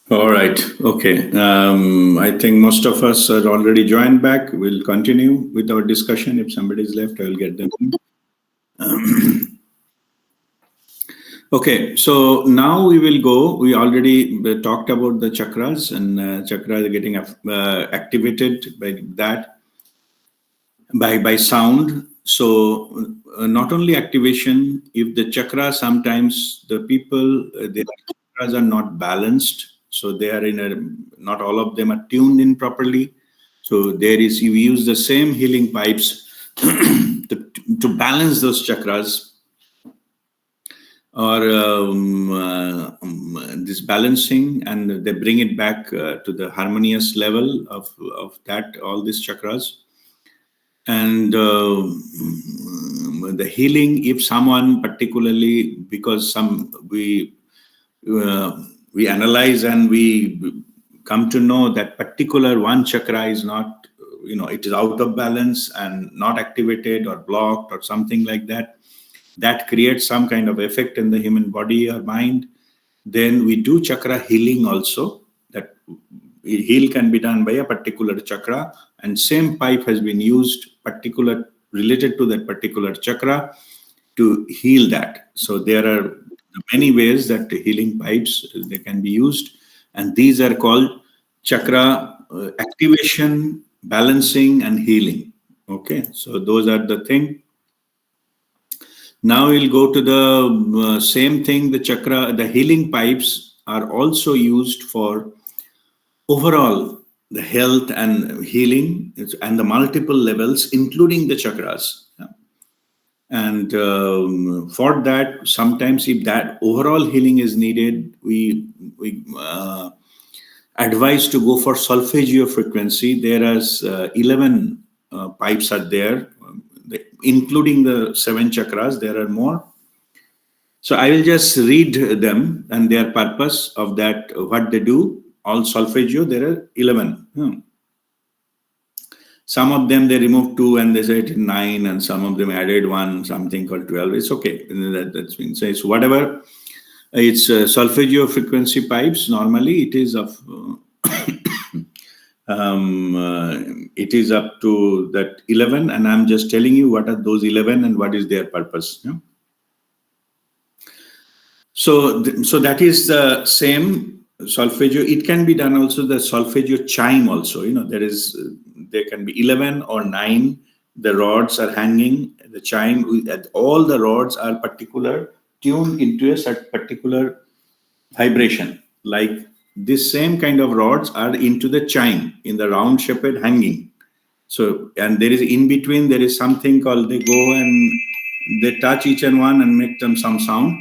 All right. Okay. I think most of us are already joined back. We'll continue with our discussion. If somebody is left, I will get them. Okay, so now we will go. We already talked about the chakras, and chakras are getting activated by that, by sound. So not only activation, if the chakra, sometimes the people, their chakras are not balanced, so they are in a, not all of them are tuned in properly. So there is, you use the same healing pipes to balance those chakras, or this balancing, and they bring it back to the harmonious level of that, all these chakras. And the healing, if someone particularly, because uh, we analyze and we come to know that particular one chakra is not, it is out of balance and not activated or blocked or something like that, that creates some kind of effect in the human body or mind, then we do chakra healing also. That heal can be done by a particular chakra, and same pipe has been used particular related to that particular chakra to heal that. So there are many ways that the healing pipes, they can be used, and these are called chakra activation, balancing, and healing. Okay, so those are the thing. Now we'll go to the same thing. The chakra, the healing pipes are also used for overall the health and healing, and the multiple levels, including the chakras. Yeah. And for that, sometimes if that overall healing is needed, we advise to go for solfeggio frequency. There is 11 pipes are there, including the 7 chakras. There are more. So I will just read them and their purpose of that, what they do. All solfeggio, there are 11. Some of them they removed 2 and they said 9, and some of them added 1, something called 12. It's okay. That's been said. So whatever, it's solfeggio frequency pipes. Normally it is of it is up to that 11, and I'm just telling you what are those 11 and what is their purpose. Yeah? So that is the same solfeggio. It can be done also the solfeggio chime also. There can be 11 or 9. The rods are hanging. The chime, all the rods are particular tuned into a certain particular vibration. Like this same kind of rods are into the chime in the round shaped hanging. So, and there is in between, there is something called, they go and they touch each and one and make them some sound,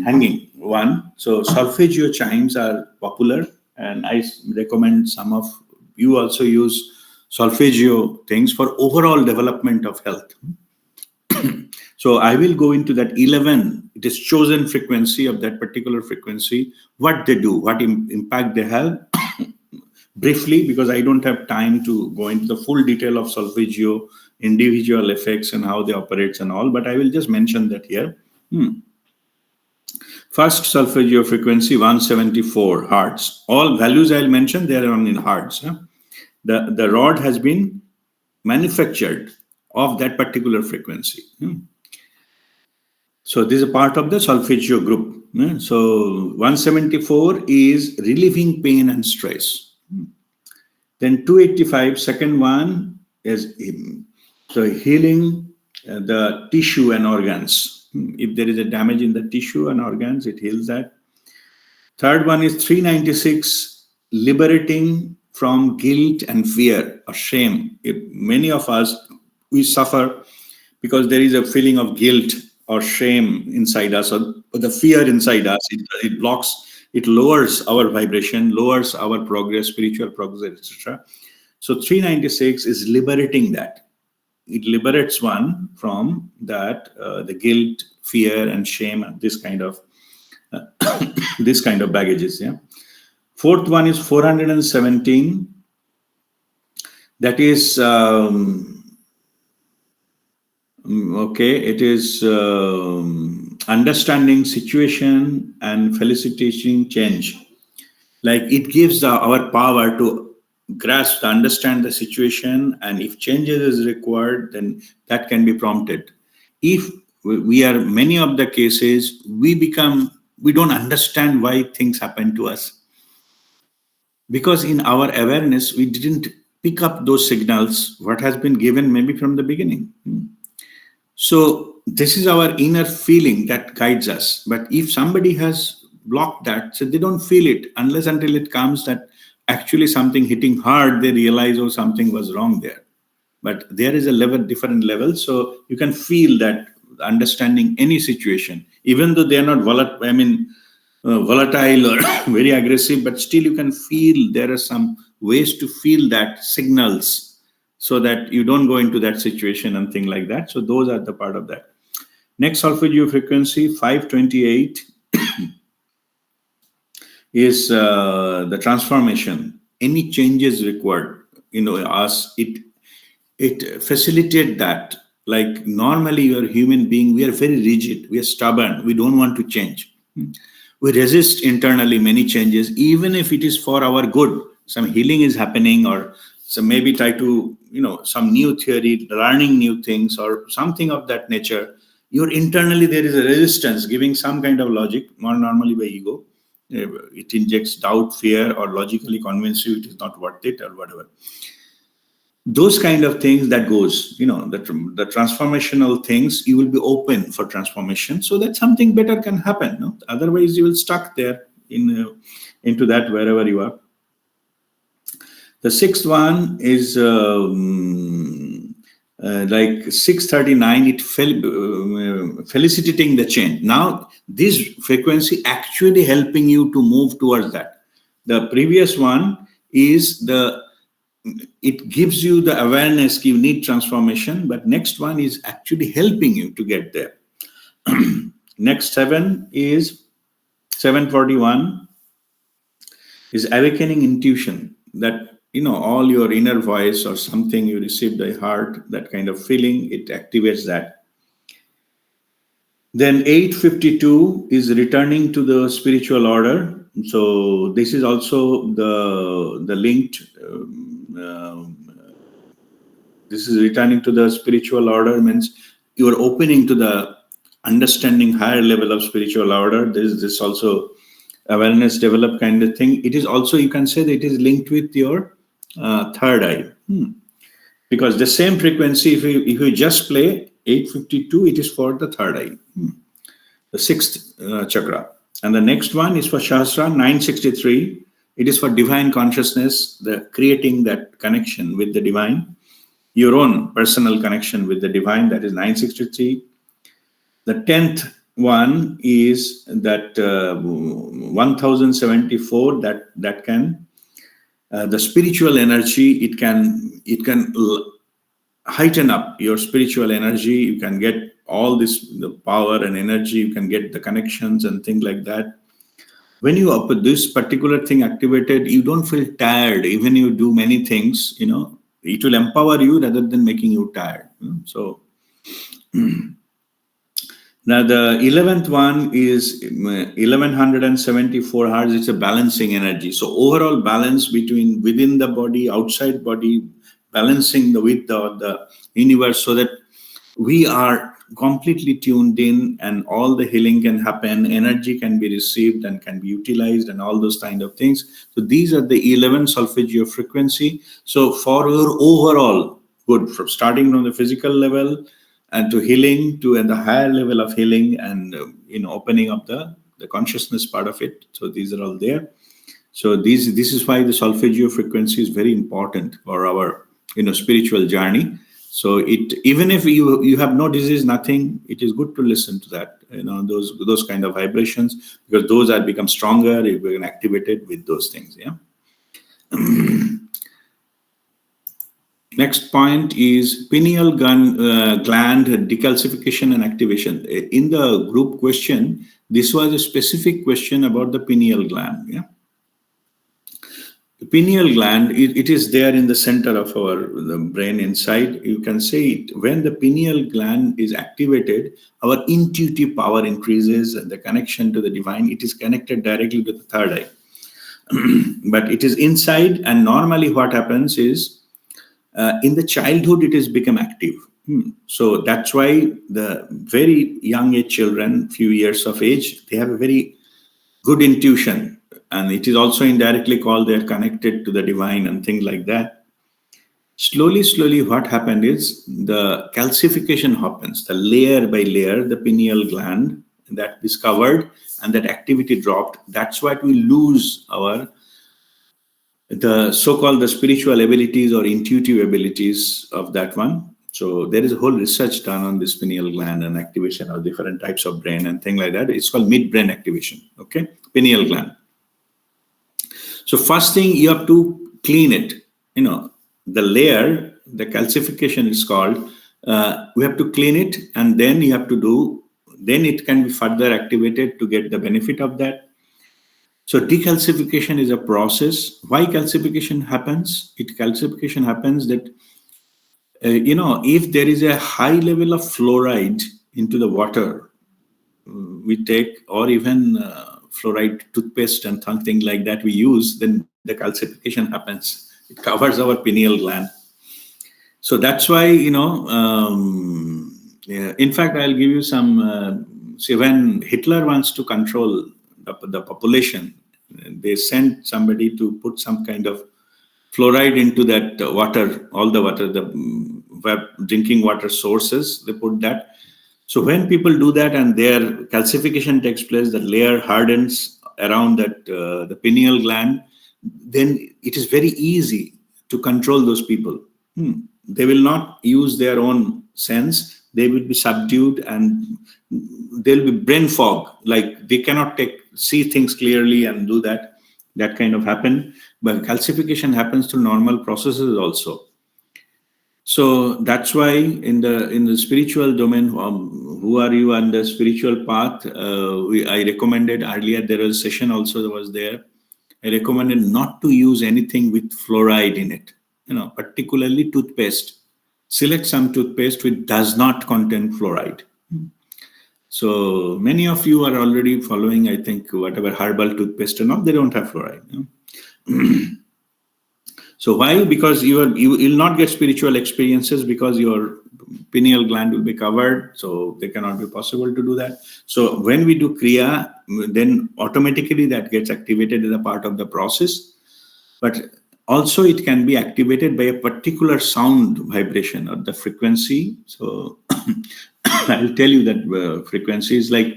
hanging one. So solfeggio chimes are popular, and I recommend some of you also use solfeggio things for overall development of health. So I will go into that 11. It is chosen frequency of that particular frequency, what they do, what impact they have. Briefly, because I don't have time to go into the full detail of solfeggio, individual effects and how they operate and all, but I will just mention that here. First solfeggio frequency 174 hertz. All values I'll mention, they are on in hertz. Huh? The rod has been manufactured of that particular frequency. So this is a part of the solfeggio group. So 174 is relieving pain and stress. Then 285, second one is so healing the tissue and organs. If there is a damage in the tissue and organs, it heals that. Third one is 396, liberating from guilt and fear or shame. Many of us, we suffer because there is a feeling of guilt or shame inside us, or the fear inside us. It blocks, it lowers our vibration, lowers our progress, spiritual progress, etc. So 396 is liberating that. It liberates one from that, the guilt, fear, and shame, and this kind of this kind of baggages. Yeah. Fourth one is 417. That is okay. It is understanding situation and facilitating change. Like it gives our power to grasp, understand the situation, and if changes is required, then that can be prompted. If we are, many of the cases, we don't understand why things happen to us. Because in our awareness, we didn't pick up those signals, what has been given maybe from the beginning. So this is our inner feeling that guides us. But if somebody has blocked that, so they don't feel it unless until it comes that actually something hitting hard, they realize, oh, something was wrong there. But there is a level, different level. So you can feel that understanding any situation, even though they are not volatile or very aggressive, but still you can feel there are some ways to feel that signals so that you don't go into that situation and things like that. So those are the part of that. Next solfeggio frequency, 528, is the transformation. Any changes required, it facilitates that. Like normally you're a human being, we are very rigid, we are stubborn, we don't want to change. We resist internally many changes, even if it is for our good. Some healing is happening, or some maybe try to, some new theory, learning new things, or something of that nature. You're internally, there is a resistance, giving some kind of logic, more normally by ego. It injects doubt, fear, or logically convince you it is not worth it, or whatever. Those kind of things that goes, the transformational things, you will be open for transformation so that something better can happen. No? Otherwise, you will stuck there into that wherever you are. The sixth one is like 639, it felicitating the change. Now, this frequency actually helping you to move towards that. The previous one is it gives you the awareness you need transformation, but next one is actually helping you to get there. Next 741 is awakening intuition, that all your inner voice or something you received by heart, that kind of feeling, it activates that. Then 852 is returning to the spiritual order. So this is also the linked. This is returning to the spiritual order, means you are opening to the understanding higher level of spiritual order. This also awareness develop kind of thing. It is also, you can say that it is linked with your third eye, because the same frequency, if you just play 852, it is for the third eye, the sixth chakra. And the next one is for Shastra, 963. It is for divine consciousness, the creating that connection with the divine, your own personal connection with the divine, that is 963. The 10th one is that 1074, that can the spiritual energy, it can heighten up your spiritual energy. You can get all the power and energy, you can get the connections and things like that. When you have this particular thing activated, you don't feel tired. Even you do many things, it will empower you rather than making you tired. So now the 11th one is 1174 hertz. It's a balancing energy. So overall balance within the body, outside body, balancing with the universe, so that we are completely tuned in and all the healing can happen, energy can be received and can be utilized, and all those kind of things. So these are the 11 solfeggio frequency. So for your overall good, from starting from the physical level and to healing, to the higher level of healing, and opening up the consciousness part of it. So these are all there. So this is why the solfeggio frequency is very important for our spiritual journey. So even if you have no disease, nothing, it is good to listen to that, those kind of vibrations, because those are become stronger, you become activated with those things. Yeah. Next point is pineal gland decalcification and activation. In the group question, this was a specific question about the pineal gland. Yeah. The pineal gland, it is there in the center of the brain inside. You can say it. When the pineal gland is activated, our intuitive power increases and the connection to the divine, it is connected directly to the third eye. But it is inside, and normally what happens is, in the childhood, it has become active. So that's why the very young age children, few years of age, they have a very good intuition. And it is also indirectly called they're connected to the divine and things like that. Slowly, what happened is the calcification happens, the layer by layer, the pineal gland that discovered and that activity dropped. That's what we lose the so-called the spiritual abilities or intuitive abilities of that one. So there is a whole research done on this pineal gland and activation of different types of brain and things like that. It's called midbrain activation, okay? Pineal gland. So first thing, you have to clean it. The layer, the calcification is called, we have to clean it, and then you have to then it can be further activated to get the benefit of that. So decalcification is a process. Why calcification happens? Calcification happens that, if there is a high level of fluoride into the water we take, or even fluoride toothpaste and something like that we use, then the calcification happens. It covers our pineal gland. So that's why, in fact, I'll give you some, see, when Hitler wants to control the population, they sent somebody to put some kind of fluoride into that water, all the water, the drinking water sources, they put that. So when people do that and their calcification takes place, the layer hardens around that the pineal gland, then it is very easy to control those people. They will not use their own sense. They will be subdued and they'll be brain fog. Like they cannot see things clearly and do that. That kind of happen. But calcification happens through normal processes also. So that's why in the spiritual domain, who are you on the spiritual path? I recommended earlier, there was a session also that was there. I recommended not to use anything with fluoride in it, particularly toothpaste. Select some toothpaste which does not contain fluoride. So many of you are already following, I think, whatever herbal toothpaste and all, they don't have fluoride. So why? Because you will not get spiritual experiences because your pineal gland will be covered, so they cannot be possible to do that. So when we do Kriya, then automatically that gets activated as a part of the process. But also it can be activated by a particular sound vibration or the frequency. So I'll tell you that frequency is like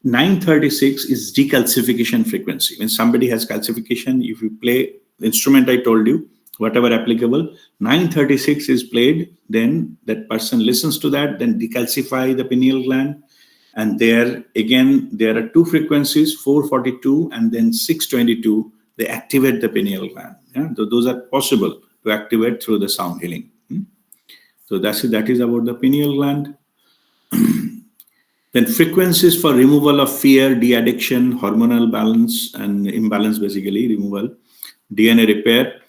936 is decalcification frequency. When somebody has calcification, if you play the instrument I told you, whatever applicable, 936 is played, then that person listens to that, then decalcify the pineal gland. And there are two frequencies, 442 and then 622, they activate the pineal gland. Yeah? So those are possible to activate through the sound healing. So that is about the pineal gland. Then frequencies for removal of fear, de-addiction, hormonal balance and imbalance, basically removal, DNA repair.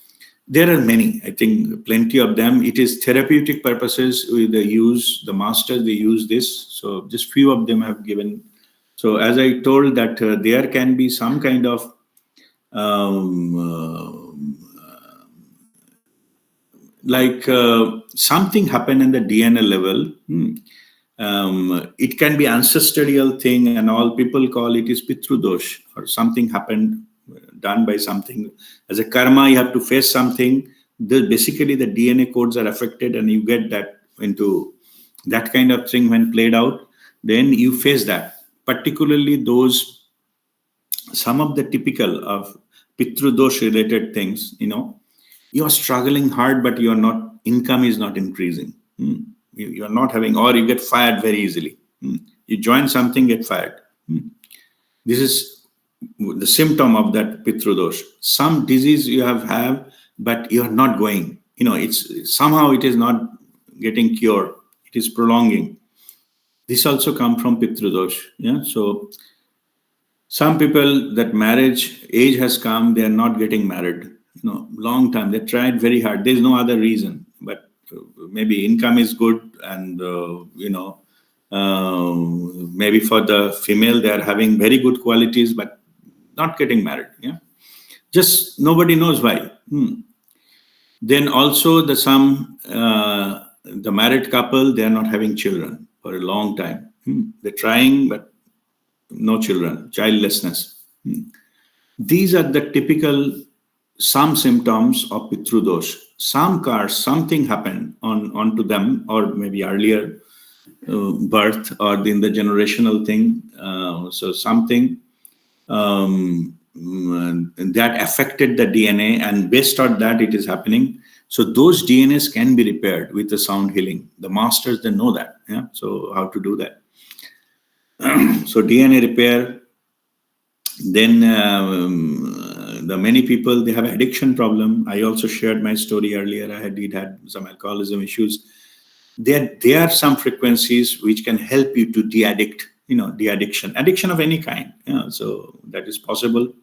There are many, I think plenty of them. It is therapeutic purposes. The masters, they use this. So just few of them have given. So as I told that there can be some kind of something happen in the DNA level. It can be ancestral thing and all. People call it is pitrudosh, or something happened, done by something. As a karma, you have to face something. Basically, the DNA codes are affected and you get that into that kind of thing when played out. Then you face that. Particularly some of the typical of pitrudosh related things, you are struggling hard, but income is not increasing. You are not having, or you get fired very easily. You join something, get fired. This is the symptom of that pitrudosh. Some disease you have, but you are not going. Somehow it is not getting cured. It is prolonging. This also comes from pitrudosh. Yeah. So some people, that marriage age has come, they are not getting married. Long time. They tried very hard. There is no other reason, but maybe income is good, and maybe for the female they are having very good qualities, but not getting married. Yeah, just nobody knows why. Then also some the married couple, they are not having children for a long time. They're trying, but no children, childlessness. These are the typical some symptoms of Pitrudosh. Some cars, something happened onto them, or maybe earlier birth, or in the generational thing. So something that affected the DNA, and based on that, it is happening. So those DNAs can be repaired with the sound healing. The masters, they know that. Yeah. So how to do that? So DNA repair. Then the many people, they have addiction problem. I also shared my story earlier. I had some alcoholism issues. There are some frequencies which can help you to de-addict, addiction of any kind. So that is possible.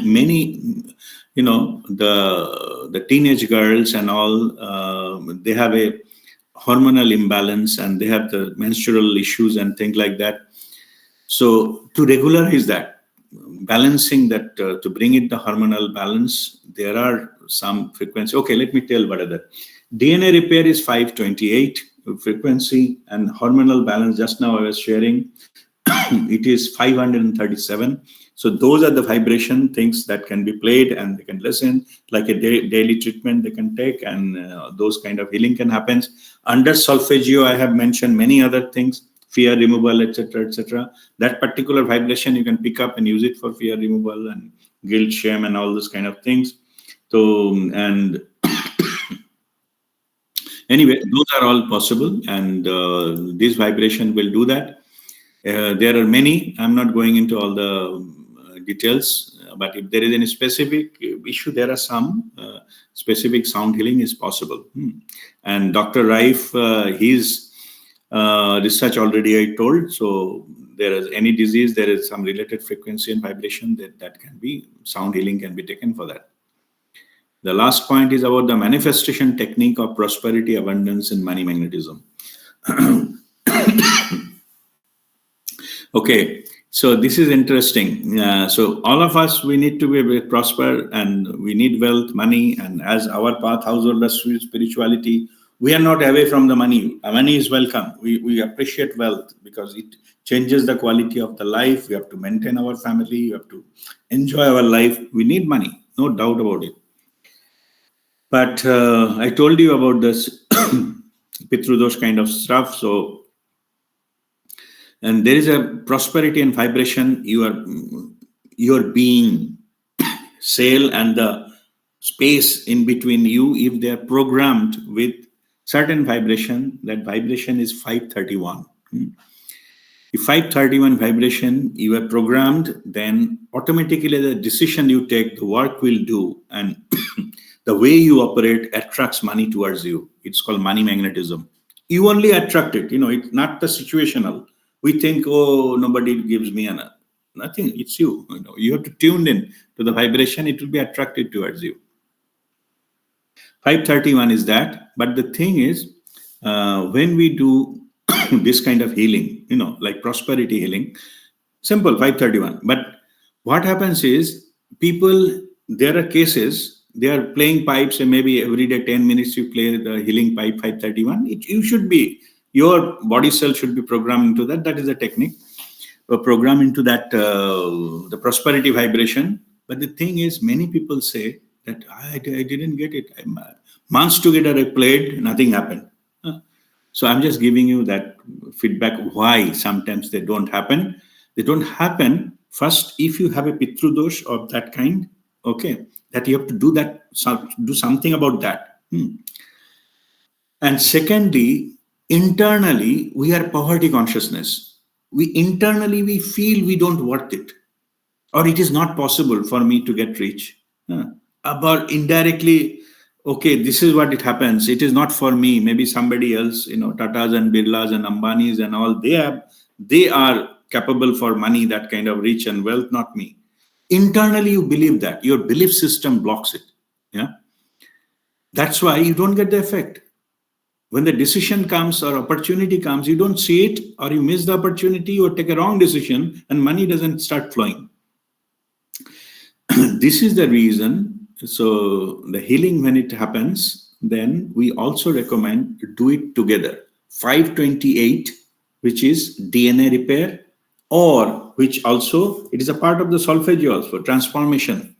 Many, the teenage girls and all, they have a hormonal imbalance, and they have the menstrual issues and things like that. So to regularize that, balancing that, to bring it the hormonal balance, there are some frequency. Okay, let me tell what are that. DNA repair is 528 frequency, and hormonal balance, just now I was sharing, it is 537. So those are the vibration things that can be played, and they can listen, like a daily treatment they can take, and those kind of healing can happen. Under Solfeggio, I have mentioned many other things, fear removal, etc., etc. That particular vibration you can pick up and use it for fear removal and guilt, shame, and all those kind of things. So, and anyway, those are all possible, and this vibration will do that. There are many. I'm not going into all the details, but if there is any specific issue, there are some specific sound healing is possible. And Dr. Rife, his research already I told. So there is any disease, there is some related frequency and vibration that can be, sound healing can be taken for that. The last point is about the manifestation technique of prosperity, abundance, and money magnetism. Okay, so this is interesting. So all of us, we need to be prosper, and we need wealth, money, and as our path, household spirituality, we are not away from the money. Money is welcome. We appreciate wealth because it changes the quality of the life. We have to maintain our family. We have to enjoy our life. We need money, no doubt about it. But I told you about this Pitrudosh kind of stuff. So, and there is a prosperity and vibration. Your being, cell and the space in between you, if they are programmed with certain vibration, that vibration is 531. If 531 vibration, you are programmed, then automatically the decision you take, the work will do, and the way you operate attracts money towards you. It's called money magnetism. You only attract it. It's not the situational. We think, oh, nobody gives me nothing. It's you. You have to tune in to the vibration. It will be attracted towards you. 531 is that. But the thing is, when we do this kind of healing, like prosperity healing, simple 531. But what happens is, people, there are cases, they are playing pipes, and maybe every day 10 minutes you play the healing pipe 531. You should be, your body cell should be programmed into that. That is the technique. Program into that, the prosperity vibration. But the thing is, many people say that I didn't get it. Months together I played, nothing happened. So I'm just giving you that feedback why sometimes they don't happen. They don't happen. First, if you have a Pitrudosh of that kind, okay, that you have to do that, do something about that. And secondly, internally, we are poverty consciousness. Internally, we feel we don't worth it, or it is not possible for me to get rich. But indirectly, okay, this is what it happens. It is not for me. Maybe somebody else, Tatas and Birlas and Ambanis and all, they are capable for money, that kind of rich and wealth, not me. Internally, you believe that. Your belief system blocks it. Yeah. That's why you don't get the effect. When the decision comes or opportunity comes, you don't see it, or you miss the opportunity, or take a wrong decision, and money doesn't start flowing. This is the reason. So the healing, when it happens, then we also recommend to do it together. 528, which is DNA repair, or which also, it is a part of the Solfeggio also, transformation.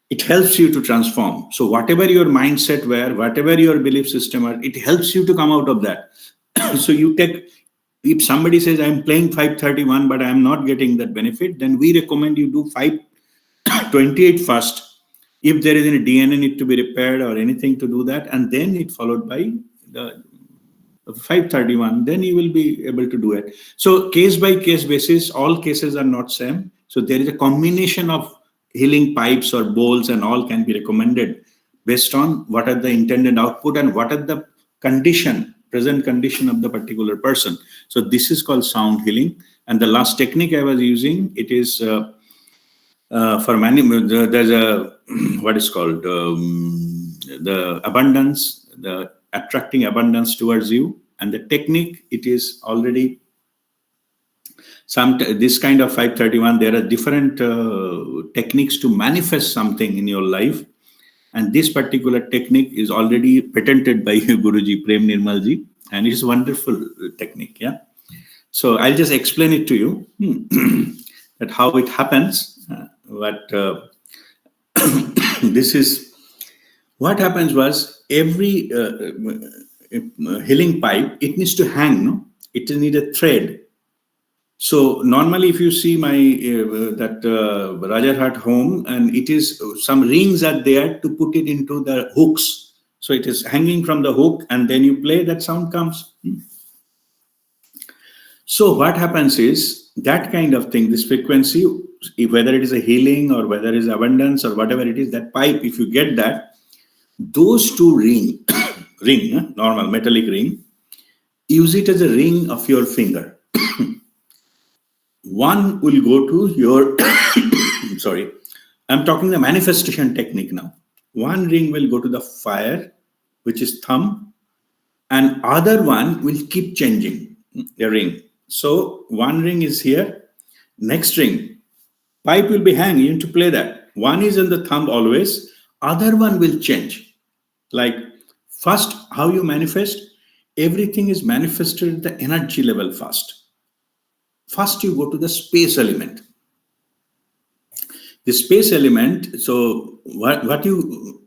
It helps you to transform. So whatever your mindset were, whatever your belief system are, it helps you to come out of that. So you take, if somebody says, I'm playing 531, but I'm not getting that benefit, then we recommend you do 528 first. If there is any DNA need to be repaired or anything to do that, and then it followed by the 531, then you will be able to do it. So case by case basis, all cases are not same. So there is a combination of healing pipes or bowls and all can be recommended based on what are the intended output and what are the present condition of the particular person. So this is called sound healing. And the last technique I was using, it is for many, there's a, what is called, the abundance, the attracting abundance towards you. And the technique, it is already this kind of 531, there are different techniques to manifest something in your life. And this particular technique is already patented by Guruji Prem Nirmal ji, and it is a wonderful technique. Yeah. So I'll just explain it to you that how it happens. This is what happens was every healing pipe, it needs to hang, no? It needs a thread. So normally if you see my Rajarhat home, and it is some rings are there to put it into the hooks. So it is hanging from the hook, and then you play, that sound comes. So what happens is that kind of thing, this frequency, whether it is a healing or whether it is abundance or whatever it is, that pipe, if you get that, those two ring, normal metallic ring, use it as a ring of your finger. One will go to your, sorry, I'm talking the manifestation technique now. One ring will go to the fire, which is thumb, and other one will keep changing the ring. So one ring is here, next ring, pipe will be hanging, you need to play that. One is in the thumb always, other one will change. Like first, how you manifest, everything is manifested at the energy level first. First, you go to the space element. The space element, so what you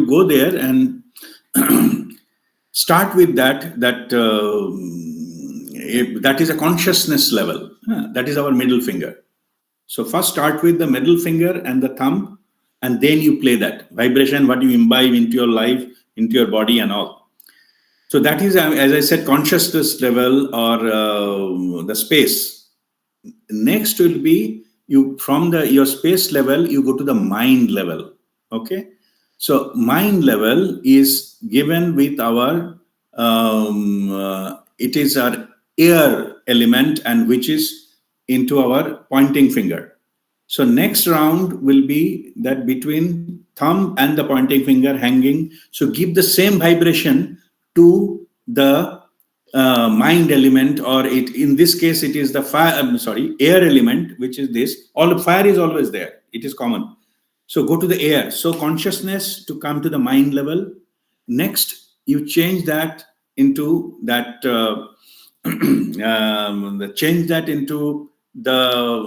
go there and start with that is a consciousness level. That is our middle finger. So first start with the middle finger and the thumb, and then you play that vibration, what you imbibe into your life, into your body and all. So that is, as I said, consciousness level or the space. Next will be you from your space level, you go to the mind level. Okay. So mind level is given with our, it is our air element, and which is into our pointing finger. So next round will be that between thumb and the pointing finger hanging. So give the same vibration to the mind element, or it, in this case, it is the air element, which is this. All fire is always there. It is common. So go to the air. So consciousness to come to the mind level. Next, you change that into that, change that into the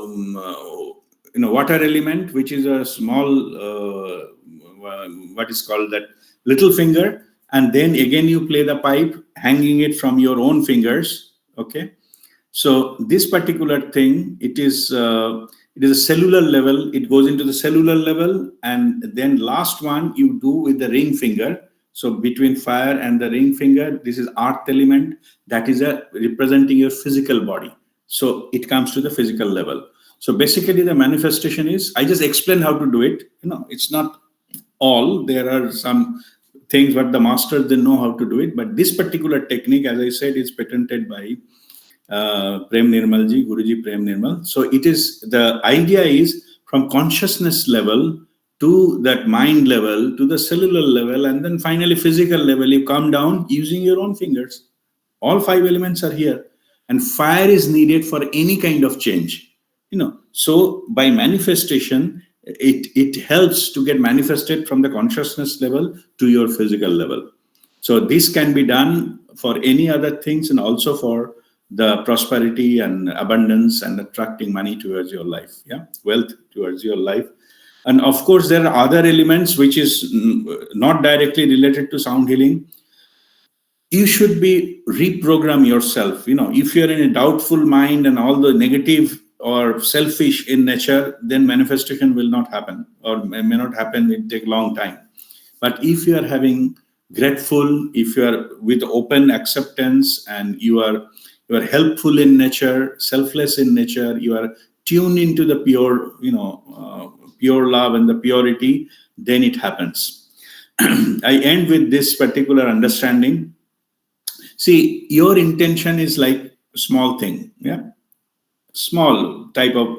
water element, which is a small, what is called that little finger. And then again, you play the pipe, hanging it from your own fingers. Okay. So this particular thing, it is a cellular level. It goes into the cellular level. And then last one you do with the ring finger. So between fire and the ring finger, this is earth element. That is representing your physical body. So it comes to the physical level. So basically the manifestation is, I just explain how to do it. It's not all. There are some things what the masters, they know how to do it. But this particular technique, as I said, is patented by Prem Nirmal ji, Guruji Prem Nirmal. So it is, the idea is from consciousness level to that mind level to the cellular level, and then finally physical level, you come down using your own fingers. All 5 elements are here, and fire is needed for any kind of change. So by manifestation, it helps to get manifested from the consciousness level to your physical level. So this can be done for any other things, and also for the prosperity and abundance and attracting money towards your life, wealth towards your life. And of course, there are other elements which is not directly related to sound healing. You should be reprogram yourself. If you're in a doubtful mind and all the negative or selfish in nature, then manifestation will not happen, or may not happen. It take a long time. But if you are having grateful, if you are with open acceptance, and you are helpful in nature, selfless in nature, you are tuned into the pure, pure love and the purity, then it happens. I end with this particular understanding. See, your intention is like small thing, small type of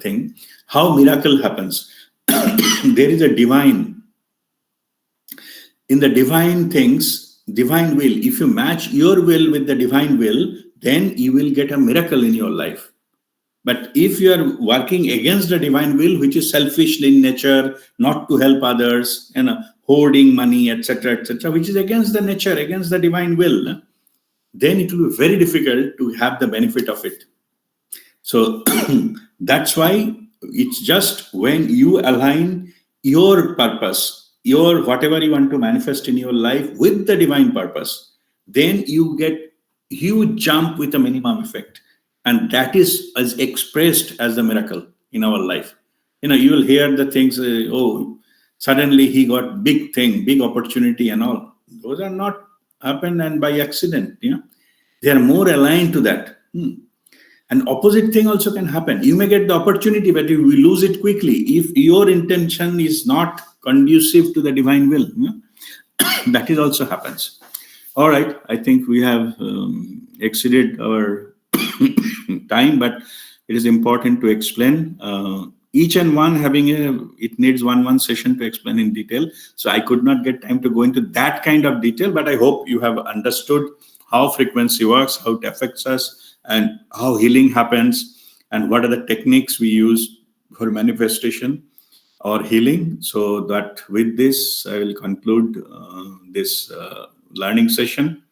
thing. How miracle happens? There is a divine. In the divine things, divine will, if you match your will with the divine will, then you will get a miracle in your life. But if you are working against the divine will, which is selfish in nature, not to help others, hoarding money, etc., which is against the nature, against the divine will, then it will be very difficult to have the benefit of it. So that's why it's just when you align your purpose, your whatever you want to manifest in your life with the divine purpose, then you get huge jump with a minimum effect. And that is as expressed as the miracle in our life. You will hear the things, suddenly he got big thing, big opportunity and all. Those are not happened and by accident. They are more aligned to that. An opposite thing also can happen. You may get the opportunity, but you will lose it quickly if your intention is not conducive to the divine will. That is also happens. All right, I think we have exceeded our time, but it is important to explain. Each and one it needs one session to explain in detail. So I could not get time to go into that kind of detail, but I hope you have understood how frequency works, how it affects us, and how healing happens, and what are the techniques we use for manifestation or healing. So that with this, I will conclude this learning session.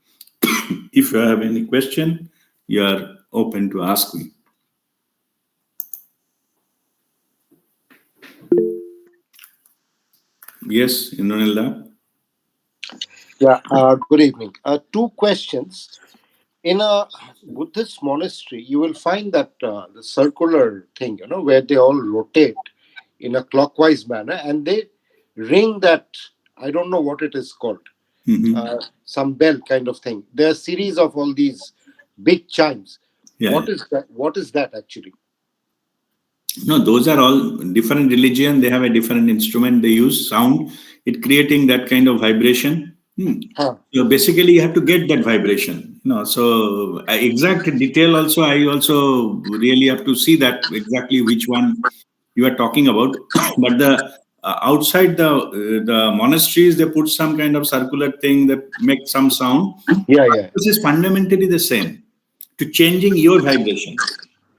If you have any question, you are open to ask me. Yes, Indranilda. Yeah, good evening. Two questions. In a Buddhist monastery, you will find that the circular thing, where they all rotate in a clockwise manner, and they ring that, I don't know what it is called, some bell kind of thing. There are a series of all these big chimes. Yeah. What is that? What is that actually? No, those are all different religion. They have a different instrument. They use sound. It creating that kind of vibration. So basically, you have to get that vibration. So exact detail also, I also really have to see that exactly which one you are talking about. But the outside the monasteries, they put some kind of circular thing that makes some sound. Yeah. This is fundamentally the same to changing your vibration.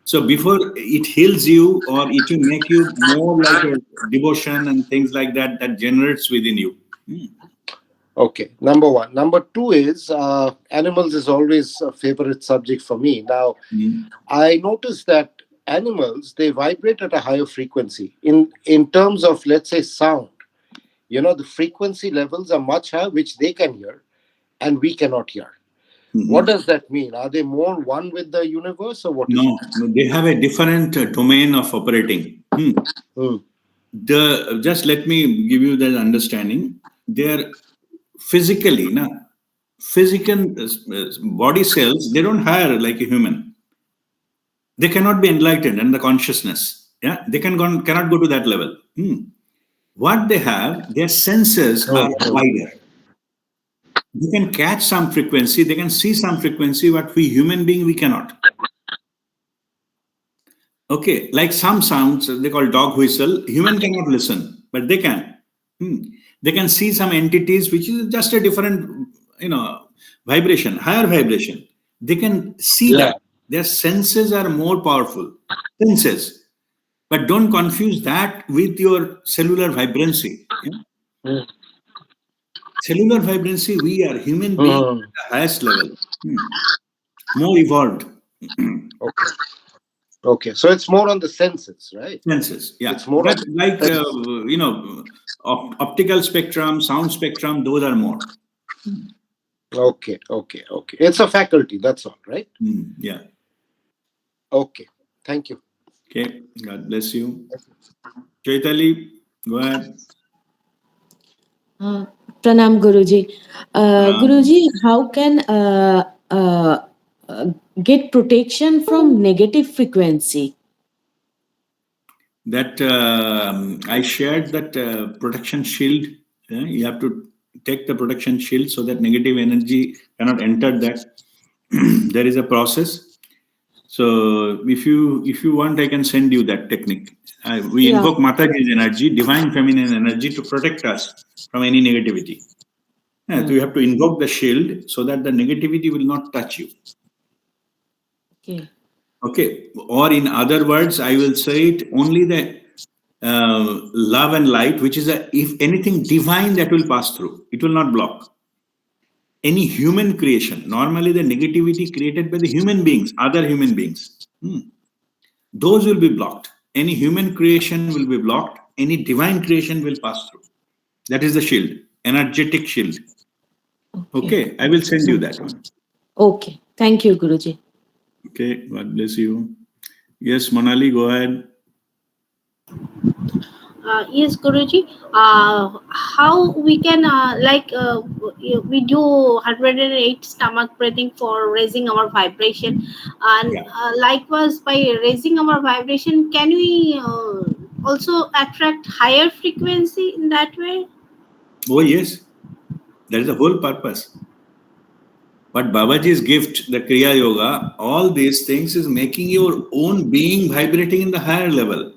So before it heals you, or it will make you more like a devotion and things like that, that generates within you. Okay, number one. Number two is animals is always a favorite subject for me. Now, I noticed that animals, they vibrate at a higher frequency. In terms of, let's say, sound, the frequency levels are much higher, which they can hear and we cannot hear. What does that mean? Are they more one with the universe, or what is it? No, they have a different domain of operating. Just let me give you that understanding. They're physically, physical body cells, they don't hire like a human. They cannot be enlightened and the consciousness. Yeah, they cannot go to that level. What they have, their senses are wider. They can catch some frequency, they can see some frequency, but we human being, we cannot. Okay, like some sounds, they call dog whistle, human cannot listen, but they can. They can see some entities, which is just a different, vibration, higher vibration. They can see that. Their senses are more powerful. Senses. But don't confuse that with your cellular vibrancy. Yeah? Mm. Cellular vibrancy, we are human beings Mm. at the highest level, more evolved. Okay. Okay. So it's more on the senses, right? Senses, yeah. It's more on But the like, senses. optical spectrum, sound spectrum, those are more. Okay. Okay. Okay. It's a faculty. That's all, right? Yeah. Okay. Thank you. Okay. God bless you. Chaitali, go ahead. Uh, Pranam Guruji. Um, Guruji, how can uh, uh, get protection from negative frequency? that I shared that protection shield. You have to take the protection shield so that negative energy cannot enter that. There is a process. So if you want, I can send you that technique. We Yeah. invoke Mataji's energy, divine feminine energy, to protect us from any negativity. Yeah, so you have to invoke the shield so that the negativity will not touch you. Okay. Okay. Or in other words, I will say it only the love and light, which is if anything divine, that will pass through. It will not block. Any human creation, normally the negativity created by the human beings, other human beings, those will be blocked. Any human creation will be blocked. Any divine creation will pass through. That is the shield, energetic shield. Okay. Okay, I will send you that one. Okay. Thank you, Guruji. Okay, God bless you. Yes, Monali, go ahead. Yes, Guruji. How we can we do 108 stomach breathing for raising our vibration, and Yeah. likewise by raising our vibration, can we also attract higher frequency in that way? Oh, yes. That is the whole purpose. But Babaji's gift, the Kriya Yoga, all these things is making your own being vibrating in the higher level.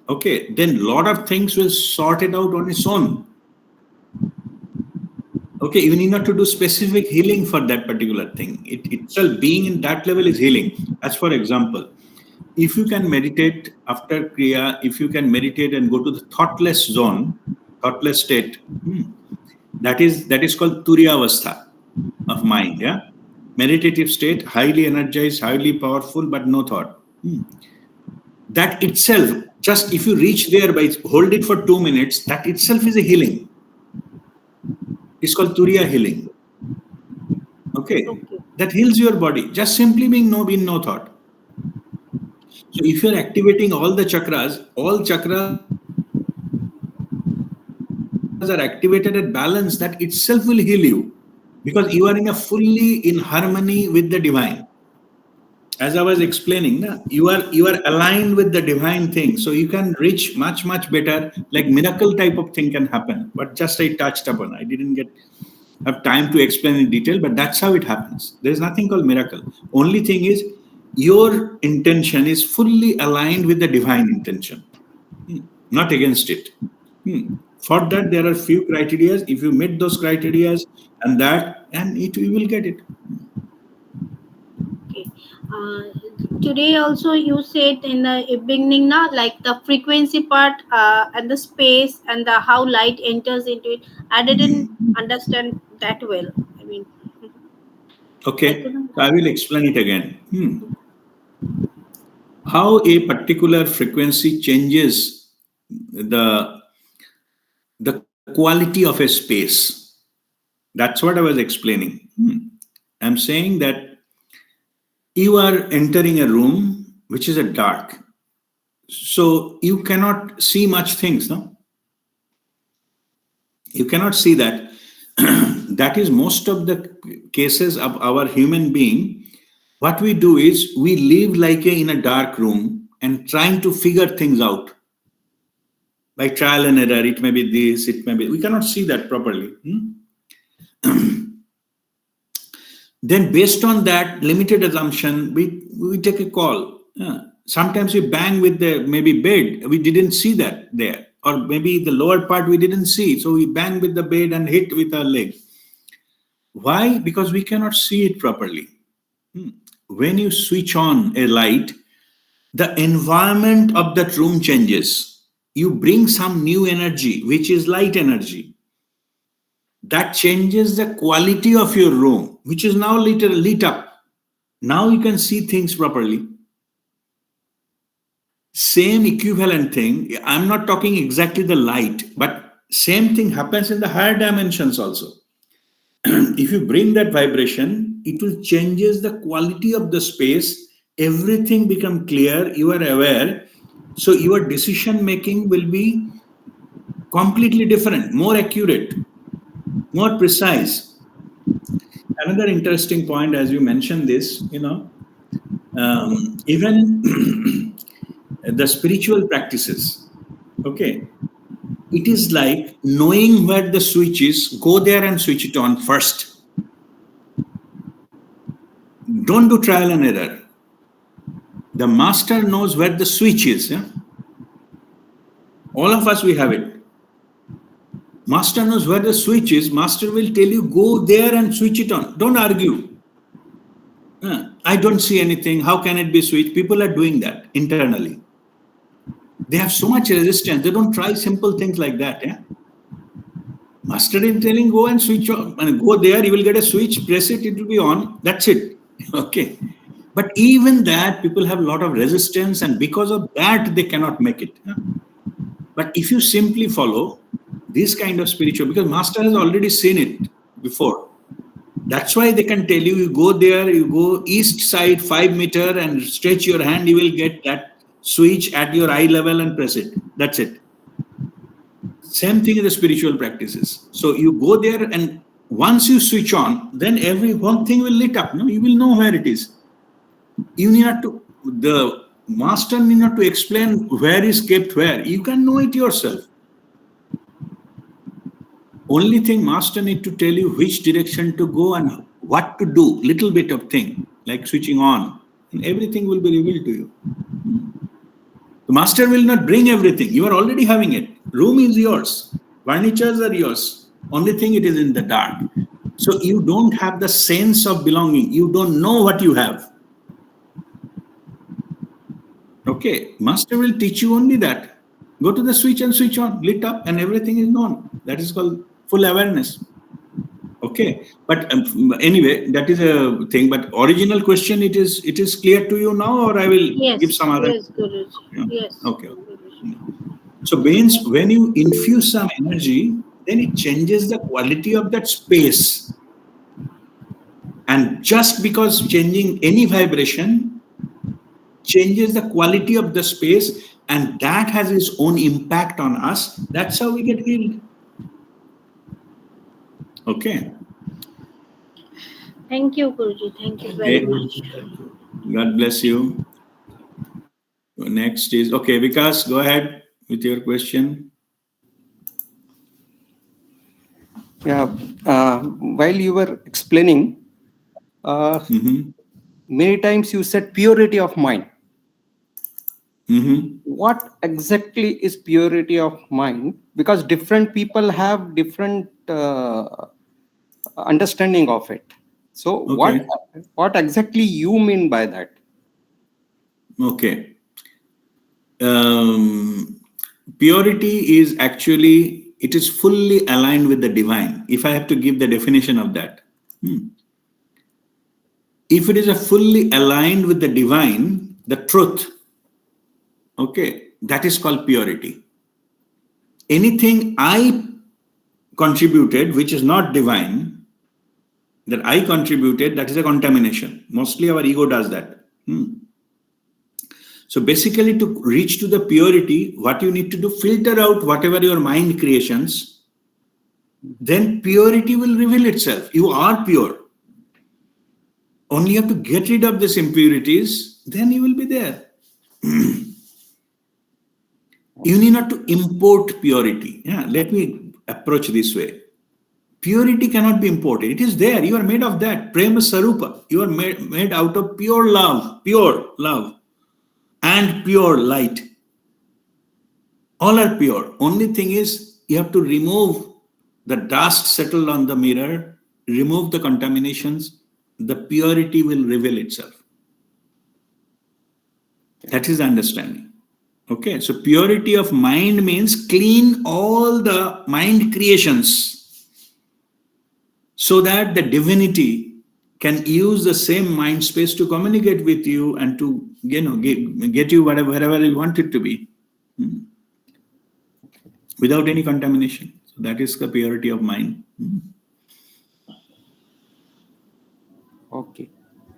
Okay, then lot of things will sort it out on its own. Okay, you need not to do specific healing for that particular thing. It itself being in that level is healing. As for example, if you can meditate after Kriya, if you can meditate and go to the thoughtless zone, thoughtless state, that is called Turiya of mind. Yeah, meditative state, highly energized, highly powerful, but no thought. That itself, just if you reach there by hold it for 2 minutes, that itself is a healing. It's called Turiya healing. Okay, Okay. that heals your body. Just simply being no thought. So if you're activating all chakras are activated at balance. That itself will heal you because you are fully in harmony with the divine. As I was explaining, na, you are aligned with the divine thing, so you can reach much better. Like miracle type of thing can happen, but just I touched upon. I didn't get have time to explain in detail, but that's how it happens. There is nothing called miracle. Only thing is your intention is fully aligned with the divine intention, not against it. For that, there are few criteria. If you meet those criteria, and you will get it. Okay. Uh, Today also you said in the beginning now, like the frequency part and the space and the how light enters into it. I didn't understand that well. I mean, I Okay, couldn't. so I will explain it again. How a particular frequency changes the quality of a space. That's what I was explaining. I'm saying that you are entering a room which is a dark, so you cannot see much things. No, you cannot see that. That is most of the cases of our human being. What we do is we live like in a dark room and trying to figure things out by trial and error. It may be this, it may be. We cannot see that properly. Then, based on that limited assumption, we take a call. Sometimes we bang with the maybe bed. We didn't see that there, or maybe the lower part we didn't see. So we bang with the bed and hit with our leg. Why? Because we cannot see it properly. When you switch on a light, the environment of that room changes. You bring some new energy, which is light energy. That changes the quality of your room, which is now lit up. Now you can see things properly. Same equivalent thing. I'm not talking exactly the light, but same thing happens in the higher dimensions also. If you bring that vibration, it will changes the quality of the space. Everything become clear. You are aware. So your decision making will be completely different, more accurate, more precise. Another interesting point, as you mentioned this, even the spiritual practices, okay, it is like knowing where the switch is, go there and switch it on first. Don't do trial and error. The master knows where the switch is. Yeah? All of us, we have it. Master knows where the switch is. Master will tell you, go there and switch it on. Don't argue. I don't see anything. How can it be switched? People are doing that internally. They have so much resistance. They don't try simple things like that. Yeah? Master is telling, go and switch on. And go there, you will get a switch, press it, it will be on. That's it. Okay. But even that, people have a lot of resistance, and because of that, they cannot make it. Yeah? But if you simply follow this kind of spiritual, because Master has already seen it before. That's why they can tell you, you go there, you go east side 5 meter and stretch your hand, you will get that switch at your eye level and press it. That's it. Same thing in the spiritual practices. So you go there, and once you switch on, then every one thing will lit up. No? You will know where it is. You need not to, the master need not to explain where is kept where. You can know it yourself. Only thing master need to tell you which direction to go and what to do. Little bit of thing like switching on, and everything will be revealed to you. The master will not bring everything. You are already having it. Room is yours. Furnitures are yours. Only thing, it is in the dark. So you don't have the sense of belonging. You don't know what you have. Okay, master will teach you only that. Go to the switch and switch on, lit up, and everything is gone. That is called full awareness. Okay, but anyway, that is a thing. But original question, it is clear to you now, or I will give some other. Yes, Guruji. Yeah. Yes. Okay. So means when you infuse some energy, then it changes the quality of that space. And just because changing any vibration changes the quality of the space, and that has its own impact on us, that's how we get healed. Okay. Thank you, Guruji. Thank you very much. God bless you. Next is, okay, Vikas, go ahead with your question. Yeah, while you were explaining, many times you said purity of mind. What exactly is purity of mind? Because different people have different understanding of it. So Okay. what exactly you mean by that? Okay. Purity is actually, it is fully aligned with the divine. If I have to give the definition of that. If it is a fully aligned with the divine, the truth, okay, that is called purity. Anything I contributed, which is not divine, that I contributed, that is a contamination. Mostly our ego does that. So basically, to reach to the purity, what you need to do, filter out whatever your mind creations, then purity will reveal itself. You are pure. Only you have to get rid of these impurities, then you will be there. You need not to import purity. Yeah, let me approach this way. Purity cannot be imported. It is there. You are made of that. Prema Sarupa. You are made out of pure love and pure light. All are pure. Only thing is, you have to remove the dust settled on the mirror, remove the contaminations, the purity will reveal itself. That is the understanding. Okay, so purity of mind means clean all the mind creations so that the divinity can use the same mind space to communicate with you and to get you wherever you want it to be, without any contamination. So that is the purity of mind. Okay.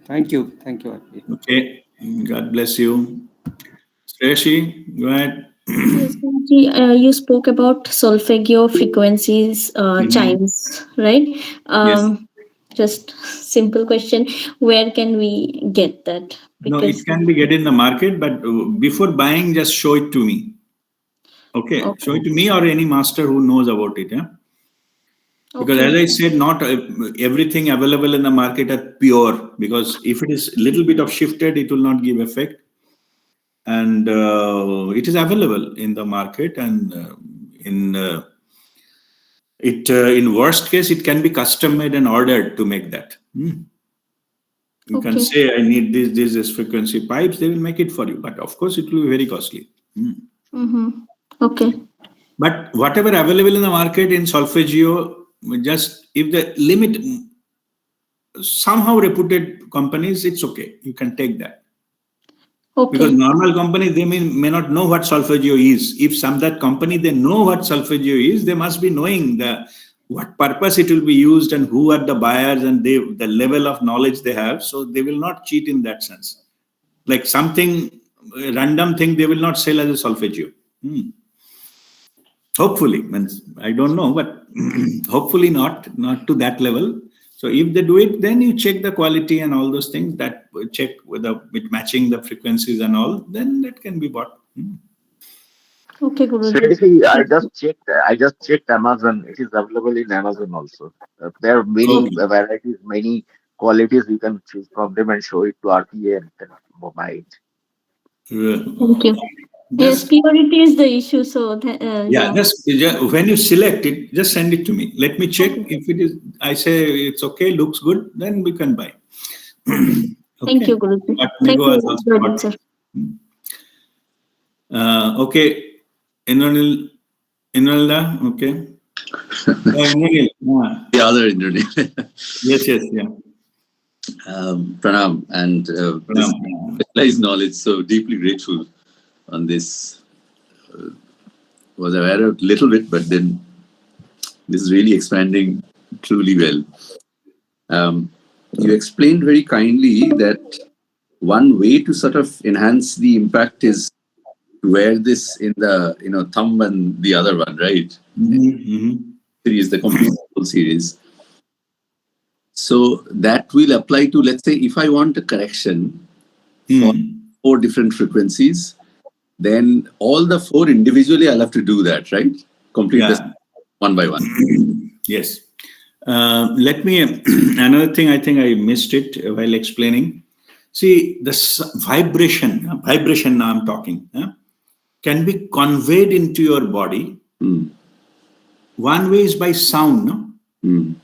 Thank you. Thank you, RP. Okay, God bless you. Sreshi, go ahead. Yes, Guruji, you spoke about solfeggio frequencies, chimes, right? Yes. Just simple question: where can we get that? No, it Because can be get in the market, but before buying, just show it to me. Okay, show okay, it to me or any master who knows about it. Yeah, because as okay, I said, not everything available in the market are pure. Because if it is little bit of shifted, it will not give effect. And it is available in the market, and in worst case, it can be custom made and ordered to make that. You can okay, say, I need this frequency pipes, they will make it for you. But of course, it will be very costly. mm-hmm. Okay, But whatever available in the market in Solfeggio, just if the limit somehow reputed companies, it's okay. You can take that. Because okay, normal companies, they may not know what Solfeggio is. If some that company, they know what Solfeggio is, they must be knowing what purpose it will be used and who are the buyers and the level of knowledge they have. So they will not cheat in that sense. Like something, random thing, they will not sell as a Solfeggio. Hopefully, means I don't know, but hopefully not to that level. So if they do it, then you check the quality and all those things. That check with matching the frequencies and all. Then that can be bought. okay, Guruji. Seriously, I just checked Amazon. It is available in Amazon also. There are many Okay. varieties, many qualities you can choose from them and show it to RPA and then buy it. Thank you. Yes, Just purity is the issue. So yeah, yeah, just when you select it, just send it to me. Let me check okay, if it is. I say it's okay, looks good, then we can buy. okay. Thank Okay. you, Guruji. But Thank nego you, is also Guruji, bought. sir. Okay, Inalda, okay. Inanil, The other internet. yes, yeah. Pranam, and this Pranam. specialized knowledge, so deeply grateful on this. Was aware of a little bit, but then this is really expanding truly well. You explained very kindly that one way to sort of enhance the impact is to wear this in the thumb and the other one, right? Series, the complete series. So that will apply to, let's say, if I want a correction for 4 different frequencies, then all the 4 individually I'll have to do that, right? Complete this one by one. Yes. Let me, another thing, I think I missed it while explaining. See, the vibration now I'm talking, can be conveyed into your body. One way is by sound, no?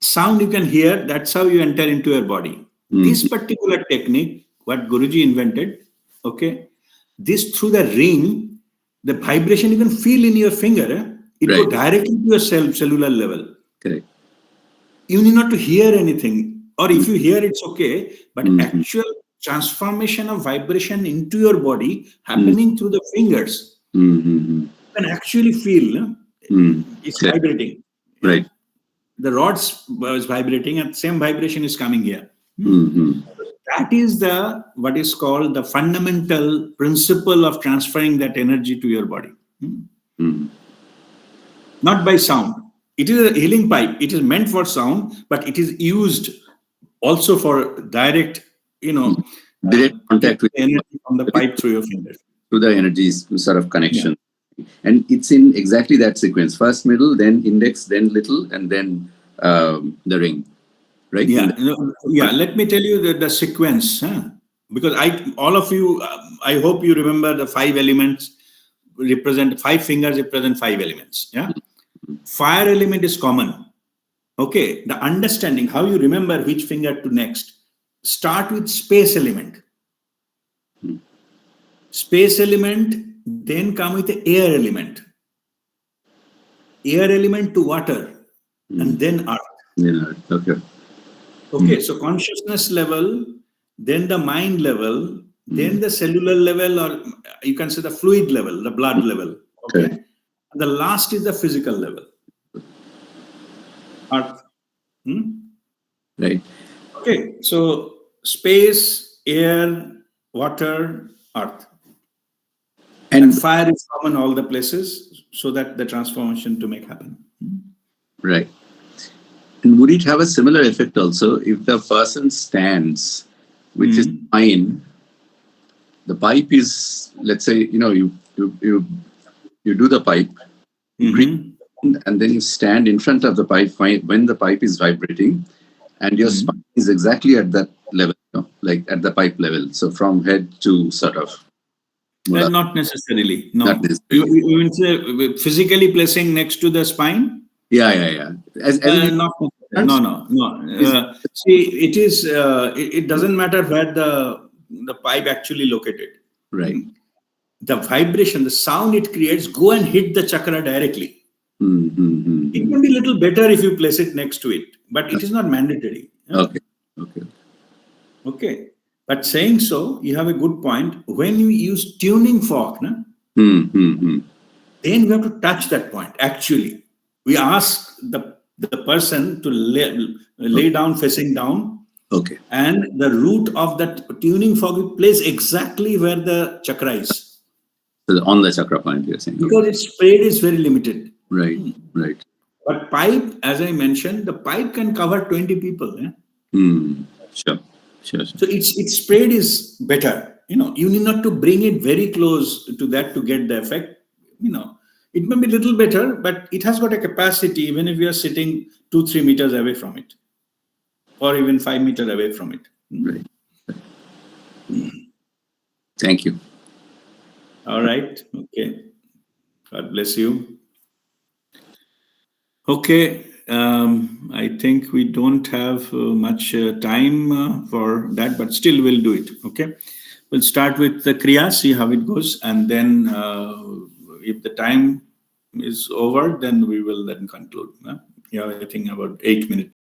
Sound you can hear, that's how you enter into your body. This particular technique, what Guruji invented, okay, this through the ring, the vibration you can feel in your finger, it Right. go directly to your cellular level. Correct. You need not to hear anything, or if you hear, it's okay, but actual transformation of vibration into your body happening through the fingers. You can actually feel it's Correct. vibrating. Right. The rods was vibrating and same vibration is coming here. That is what is called the fundamental principle of transferring that energy to your body. Not by sound. It is a healing pipe. It is meant for sound, but it is used also for direct, Direct contact with energy from the pipe through your fingers. through the energies sort of connection. And it's in exactly that sequence: first middle, then index, then little, and then the ring. Right? Let me tell you the sequence, because all of you, I hope you remember the 5 elements represent 5 fingers represent 5 elements. Yeah, fire element is common. Okay, the understanding how you remember which finger to next. Start with space element. Space element then come with the air element. Air element to water, and then earth. Yeah. Okay. Okay, so consciousness level, then the mind level, then the cellular level, or you can say the fluid level, the blood level. Okay, Okay. and the last is the physical level. Earth. Right. Okay, so space, air, water, earth. And fire is common all the places, so that the transformation to make happen. Right. And would it have a similar effect also if the person stands, which is fine? The pipe is, let's say, you do the pipe, breathe, and then you stand in front of the pipe when the pipe is vibrating, and your spine is exactly at that level, like at the pipe level. So from head to sort of. Not necessarily. No. Not necessarily. You mean say physically placing next to the spine? Yeah. Not necessarily. No. See, it is. It doesn't matter where the pipe actually located. Right. The vibration, the sound it creates, go and hit the chakra directly. It can be a little better if you place it next to it, but it is not mandatory. Okay. But saying so, you have a good point. When you use tuning fork, then we have to touch that point. Actually, we ask the person to lay down facing down. Okay. And the root of that tuning fork we place exactly where the chakra is. So on the chakra point, you're saying. Because its spread is very limited. Right. But pipe, as I mentioned, the pipe can cover 20 people. Sure. So its spread is better. You need not to bring it very close to that to get the effect. It may be a little better, but it has got a capacity even if you are sitting 2-3 meters away from it, or even 5 meters away from it. Right. Thank you. All right. Okay. God bless you. Okay. I think we don't have much time for that, but still we'll do it. Okay. We'll start with the Kriya, see how it goes. And then if the time is over, then we will then conclude. I think about 8 minutes.